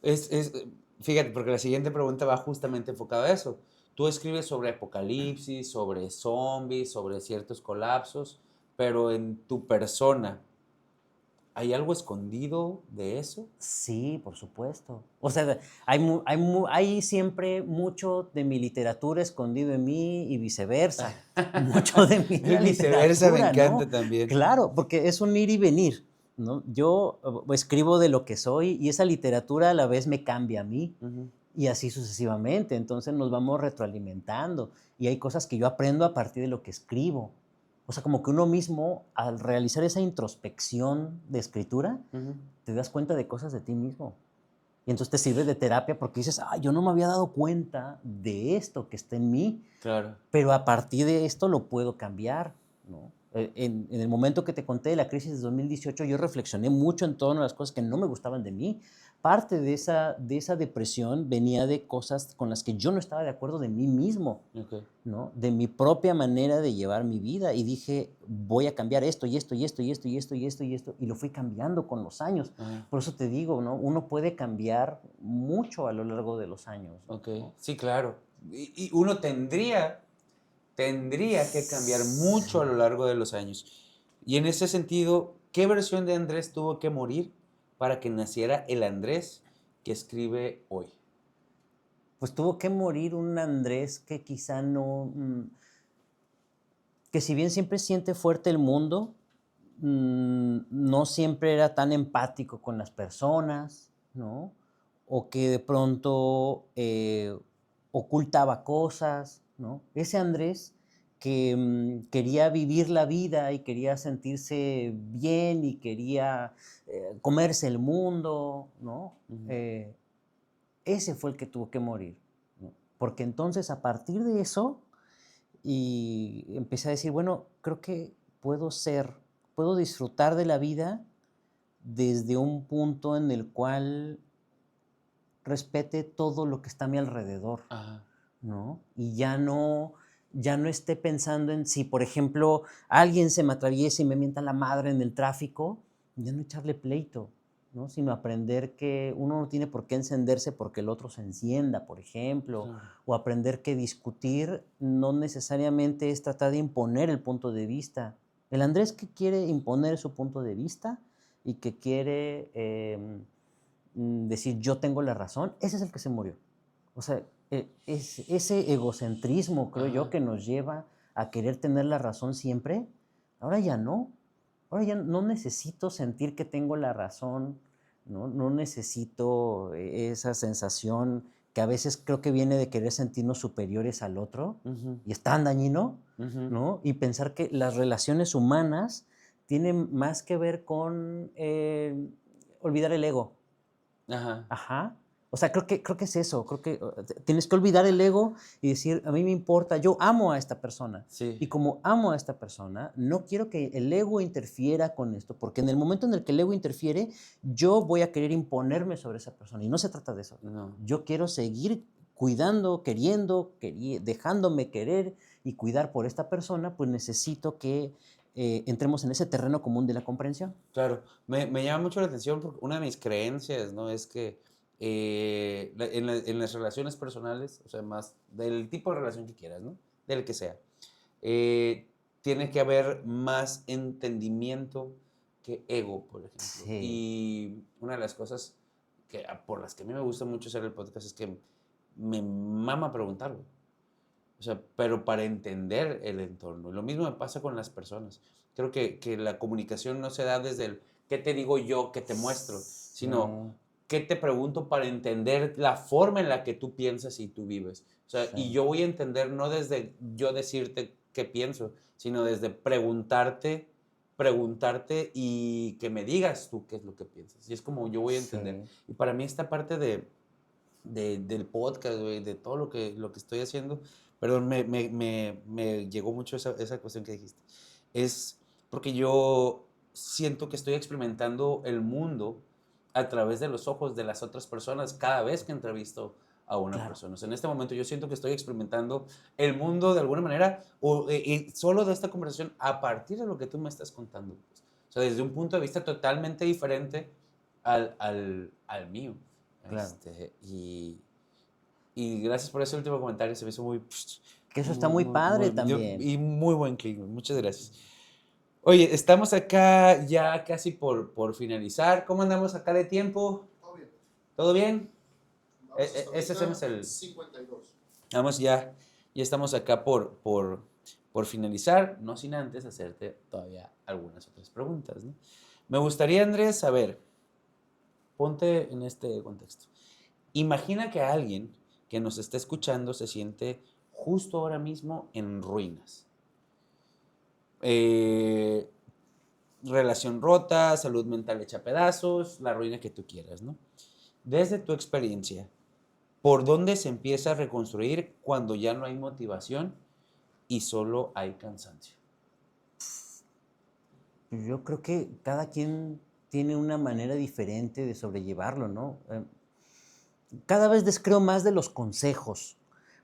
Es, fíjate, porque la siguiente pregunta va justamente enfocada a eso. Tú escribes sobre apocalipsis, sobre zombies, sobre ciertos colapsos, pero en tu persona, ¿hay algo escondido de eso? Sí, por supuesto. O sea, hay siempre mucho de mi literatura escondido en mí y viceversa. Mucho de mi en El la viceversa me literatura, ¿no? encanta también. Claro, porque es un ir y venir, ¿no? Yo escribo de lo que soy y esa literatura a la vez me cambia a mí Ujú. y así sucesivamente. Entonces nos vamos retroalimentando y hay cosas que yo aprendo a partir de lo que escribo. O sea, como que uno mismo, al realizar esa introspección de escritura, Ujú. te das cuenta de cosas de ti mismo. Y entonces te sirve de terapia porque dices, ah, yo no me había dado cuenta de esto que está en mí, Claro. pero a partir de esto lo puedo cambiar, ¿no? En el momento que te conté de la crisis de 2018, yo reflexioné mucho en torno a las cosas que no me gustaban de mí. Parte de esa depresión venía de cosas con las que yo no estaba de acuerdo de mí mismo, Ok. ¿no? De mi propia manera de llevar mi vida. Y dije, voy a cambiar esto y esto y esto y esto y esto y esto y esto. Y lo fui cambiando con los años. Ajá. Por eso te digo, ¿no? Uno puede cambiar mucho a lo largo de los años, Ok. ¿no? Sí, claro. Y uno tendría que cambiar mucho a lo largo de los años. Y en ese sentido, ¿qué versión de Andrés tuvo que morir para que naciera el Andrés que escribe hoy? Pues tuvo que morir un Andrés que quizá no, que si bien siempre siente fuerte el mundo, no siempre era tan empático con las personas, ¿no? O que de pronto ocultaba cosas, ¿no? Ese Andrés que quería vivir la vida y quería sentirse bien y quería comerse el mundo, ¿no? Ese fue el que tuvo que morir, ¿no? Porque entonces a partir de eso y empecé a decir, bueno, creo que puedo disfrutar de la vida desde un punto en el cual respete todo lo que está a mi alrededor, Ajá. ¿no? Y ya no esté pensando en si, por ejemplo, alguien se me atraviesa y me mienta la madre en el tráfico, ya no echarle pleito, ¿no? Sino aprender que uno no tiene por qué encenderse porque el otro se encienda, por ejemplo, Claro. o aprender que discutir no necesariamente es tratar de imponer el punto de vista. El Andrés que quiere imponer su punto de vista y que quiere decir yo tengo la razón, ese es el que se murió. O sea, es ese egocentrismo, creo yo, Ajá. que nos lleva a querer tener la razón siempre. Ahora ya no. Ahora ya no necesito sentir que tengo la razón, ¿no? No necesito esa sensación que a veces creo que viene de querer sentirnos superiores al otro Ujú, y es tan dañino, ujú. ¿no? Y pensar que las relaciones humanas tienen más que ver con olvidar el ego. Ajá. Ajá. O sea, creo que es eso. Creo que tienes que olvidar el ego y decir, a mí me importa, yo amo a esta persona. Sí. Y como amo a esta persona, no quiero que el ego interfiera con esto, porque en el momento en el que el ego interfiere, yo voy a querer imponerme sobre esa persona. Y no se trata de eso. No. Yo quiero seguir cuidando, queriendo, dejándome querer y cuidar por esta persona, pues necesito que entremos en ese terreno común de la comprensión. Claro, me llama mucho la atención porque una de mis creencias, ¿no? Es que en las relaciones personales, o sea, más del tipo de relación que quieras, ¿no? Del que sea, eh, tiene que haber más entendimiento que ego, por ejemplo. Sí, Y una de las cosas por las que a mí me gusta mucho hacer el podcast es que me mama preguntar, güey. O sea, pero para entender el entorno. Lo mismo me pasa con las personas. Creo que la comunicación no se da desde el qué te digo yo, qué te muestro, sino sí, qué te pregunto para entender la forma en la que tú piensas y tú vives. O sea, y sí. yo voy a entender no desde yo decirte qué pienso, sino desde preguntarte y que me digas tú qué es lo que piensas. Y es como yo voy a entender. Sí. Y para mí esta parte del podcast, güey, de todo lo que estoy haciendo. Perdón, me llegó mucho esa cuestión que dijiste. Es porque yo siento que estoy experimentando el mundo a través de los ojos de las otras personas cada vez que entrevisto a una Claro. persona. O sea, en este momento yo siento que estoy experimentando el mundo de alguna manera, y solo de esta conversación a partir de lo que tú me estás contando, pues. O sea, desde un punto de vista totalmente diferente al mío. Claro. Y gracias por ese último comentario, se me hizo muy, Que eso está muy, muy muy, padre muy, también. y muy buen clic, muchas gracias. Oye, estamos acá ya casi por finalizar. ¿Cómo andamos acá de tiempo? Todo bien. ¿Todo bien? Vamos hasta Ese ahorita hacemos el... 52. Vamos ya estamos acá por finalizar, no sin antes hacerte todavía algunas otras preguntas, ¿no? Me gustaría, Andrés, saber, ponte en este contexto. Imagina que alguien que nos está escuchando se siente justo ahora mismo en ruinas. Eh, Relación rota, salud mental hecha pedazos, la ruina que tú quieras, ¿no? Desde tu experiencia, ¿por dónde se empieza a reconstruir cuando ya no hay motivación y solo hay cansancio? Yo creo que cada quien tiene una manera diferente de sobrellevarlo, ¿no? Cada vez descreo más de los consejos,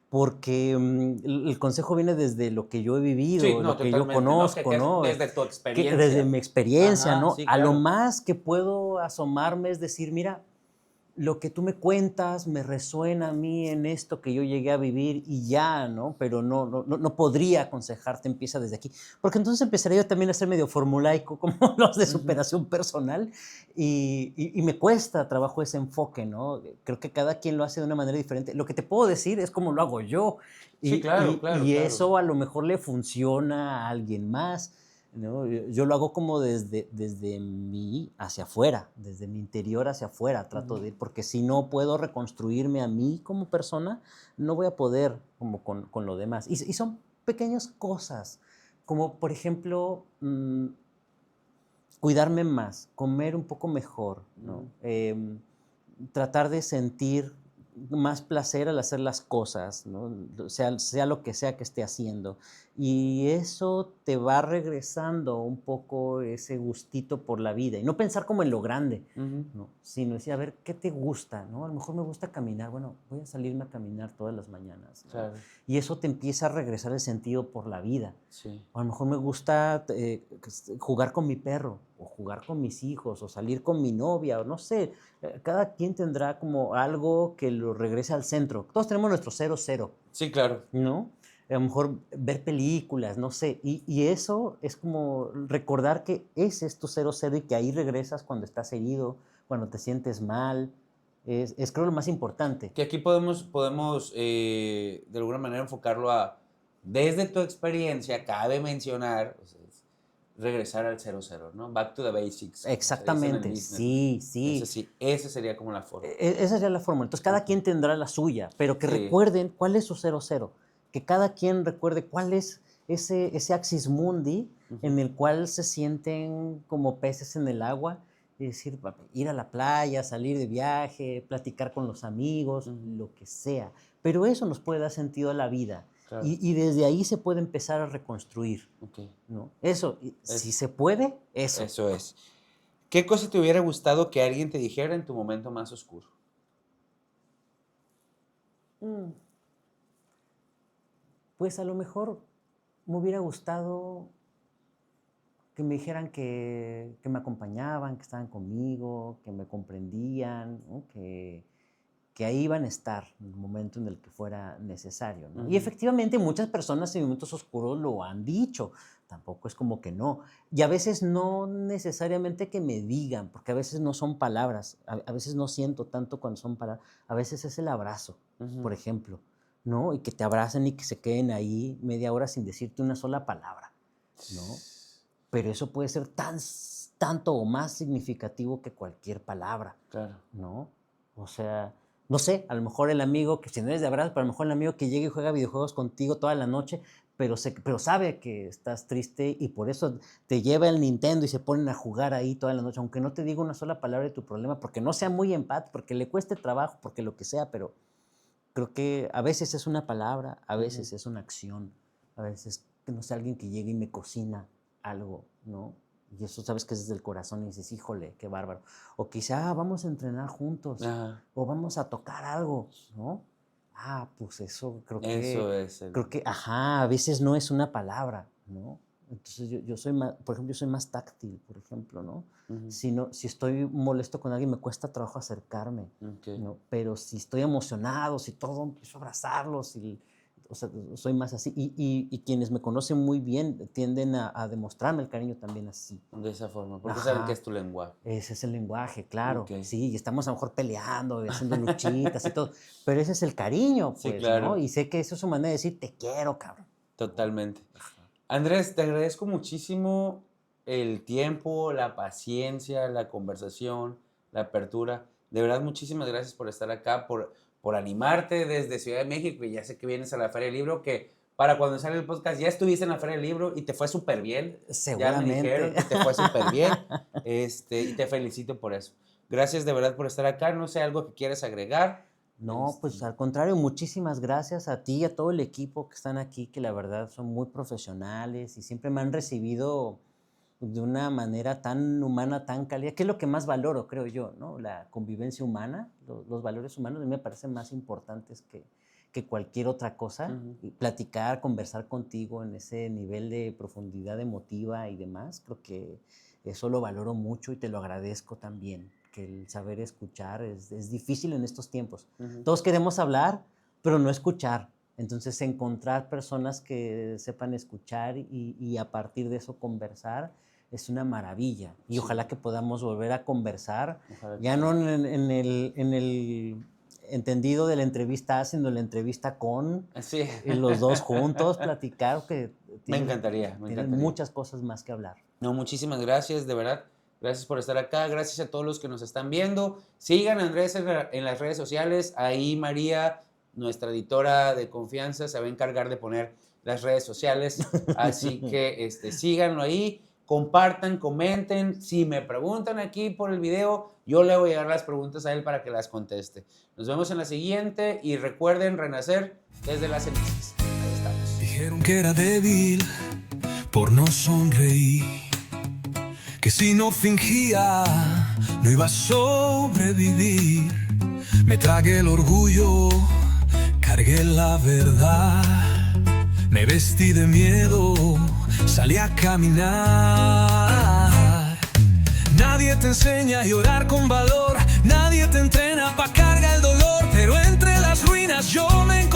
porque el consejo viene desde lo que yo he Sí, vivido, no, lo que yo totalmente, ¿no? conozco, Es ¿no? desde tu Que desde experiencia. mi experiencia, Ajá, ¿no? sí, A lo claro. más que puedo asomarme es decir, mira, lo que tú me cuentas me resuena a mí en esto que yo llegué a vivir y ya, ¿no? Pero no podría aconsejarte, empieza desde aquí. Porque entonces empezaría yo también a ser medio formulaico, como los de Ujú. superación personal, y me cuesta trabajo ese enfoque, ¿no? Creo que cada quien lo hace de una manera diferente. Lo que te puedo decir es como lo hago yo, Sí, claro, claro, y claro. eso a lo mejor le funciona a alguien más. ¿no? Yo lo hago como desde mí hacia afuera, desde mi interior hacia afuera, trato de ir, porque si no puedo reconstruirme a mí como persona, no voy a poder como con lo demás. Y son pequeñas cosas, como por ejemplo, cuidarme más, comer un poco mejor, ¿no? Tratar de sentir más placer al hacer las cosas, ¿no? Sea lo que sea que esté haciendo. Y eso te va regresando un poco ese gustito por la vida. Y no pensar como en lo grande, ¿no? Sino decir, a ver, ¿qué te gusta? ¿No? A lo mejor me gusta caminar. Bueno, voy a salirme a caminar todas las mañanas, ¿no? Claro. Y eso te empieza a regresar el sentido por la vida. Sí. O a lo mejor me gusta jugar con mi perro, o jugar con mis hijos, o salir con mi novia, o no sé. Cada quien tendrá como algo que lo regrese al centro. Todos tenemos nuestro 0-0, Sí, claro. ¿no? A lo mejor ver películas, no sé. Y eso es como recordar que ese es tu 0-0 y que ahí regresas cuando estás herido, cuando te sientes mal. Es creo lo más importante. Que aquí podemos de alguna manera enfocarlo a, desde tu experiencia, cabe mencionar, o sea, es regresar al 0-0, ¿no? Back to the basics. como se dice en el Exactamente, business, ¿no? sí, sí. Sí, esa sería como la forma. Esa sería la fórmula. Entonces, cada quien tendrá la suya, pero que Sí. recuerden cuál es su 0-0. Que cada quien recuerde cuál es ese axis mundi en el cual se sienten como peces en el agua. Es decir, ir a la playa, salir de viaje, platicar con los amigos, lo que sea. Pero eso nos puede dar sentido a la vida. Claro. Y desde ahí se puede empezar a reconstruir, Ok. ¿no? Eso, si se puede, eso. Eso es. ¿Qué cosa te hubiera gustado que alguien te dijera en tu momento más oscuro? Pues a lo mejor me hubiera gustado que me dijeran que me acompañaban, que estaban conmigo, que me comprendían, ¿no? Que ahí iban a estar en el momento en el que fuera necesario, ¿no? Y efectivamente muchas personas en momentos oscuros lo han dicho, tampoco es como que no. Y a veces no necesariamente que me digan, porque a veces no son palabras, a veces no siento tanto cuando son palabras, a veces es el abrazo, por ejemplo, ¿no? Y que te abracen y que se queden ahí media hora sin decirte una sola palabra, ¿no? Pero eso puede ser tanto o más significativo que cualquier palabra, Claro. ¿no? O sea, no sé, a lo mejor el amigo que si no eres de abrazos, pero a lo mejor el amigo que llega y juega videojuegos contigo toda la noche, pero sabe que estás triste y por eso te lleva el Nintendo y se ponen a jugar ahí toda la noche, aunque no te diga una sola palabra de tu problema, porque no sea muy empático, porque le cueste trabajo, porque lo que sea, pero creo que a veces es una palabra, a veces es una acción, a veces, no sé, alguien que llegue y me cocina algo, ¿no? Y eso sabes que es desde el corazón y dices, híjole, qué bárbaro. O quizá vamos a entrenar juntos, o vamos a tocar algo, ¿no? Pues eso Eso es creo que, a veces no es una palabra, ¿no? Entonces yo soy más, por ejemplo, yo soy más táctil, por ejemplo, ¿no? Si estoy molesto con alguien, me cuesta trabajo acercarme, ¿no? Pero si estoy emocionado, si todo, empiezo a abrazarlos, o sea, soy más así. Y quienes me conocen muy bien tienden a demostrarme el cariño también así. De esa forma, porque Ajá. saben que es tu lenguaje. Ese es el lenguaje, claro. Ok. Sí, y estamos a lo mejor peleando y haciendo luchitas y todo. Pero ese es el cariño, Sí, pues, claro. ¿no? Y sé que eso es su manera de decir, te quiero, cabrón. Totalmente. Andrés, te agradezco muchísimo el tiempo, la paciencia, la conversación, la apertura. De verdad, muchísimas gracias por estar acá, por animarte desde Ciudad de México, y ya sé que vienes a la Feria del Libro, que para cuando sale el podcast ya estuviste en la Feria del Libro y te fue súper bien. Ya me dijeron Seguramente. que te fue súper bien, y te felicito por eso. Gracias de verdad por estar acá. No sé, algo que quieres agregar. No, pues al contrario, muchísimas gracias a ti y a todo el equipo que están aquí, que la verdad son muy profesionales y siempre me han recibido de una manera tan humana, tan cálida, que es lo que más valoro, creo yo, ¿no? La convivencia humana, los valores humanos a mí me parecen más importantes que cualquier otra cosa. Y platicar, conversar contigo en ese nivel de profundidad emotiva y demás, creo que eso lo valoro mucho y te lo agradezco también, que el saber escuchar es difícil en estos tiempos. Todos queremos hablar, pero no escuchar. Entonces, encontrar personas que sepan escuchar y a partir de eso conversar es una maravilla. Y Sí. ojalá que podamos volver a conversar, Ojalá que ya sí. no en el entendido de la entrevista, sino la entrevista con Sí. los dos juntos, platicar, que Me encantaría, me tienen encantaría. muchas cosas más que hablar. No, muchísimas gracias, de verdad. Gracias por estar acá, gracias a todos los que nos están viendo. Sigan a Andrés en las redes sociales. Ahí María, nuestra editora de confianza, se va a encargar de poner las redes sociales. Así que síganlo ahí, compartan, comenten. Si me preguntan aquí por el video, yo le voy a dar las preguntas a él para que las conteste. Nos vemos en la siguiente y recuerden renacer desde las cenizas. Ahí estamos. Dijeron que era débil por no sonreír, que si no fingía no iba a sobrevivir. Me tragué el orgullo, cargué la verdad, me vestí de miedo, salí a caminar. Nadie te enseña a llorar con valor, nadie te entrena pa' cargar el dolor, pero entre las ruinas yo me encontré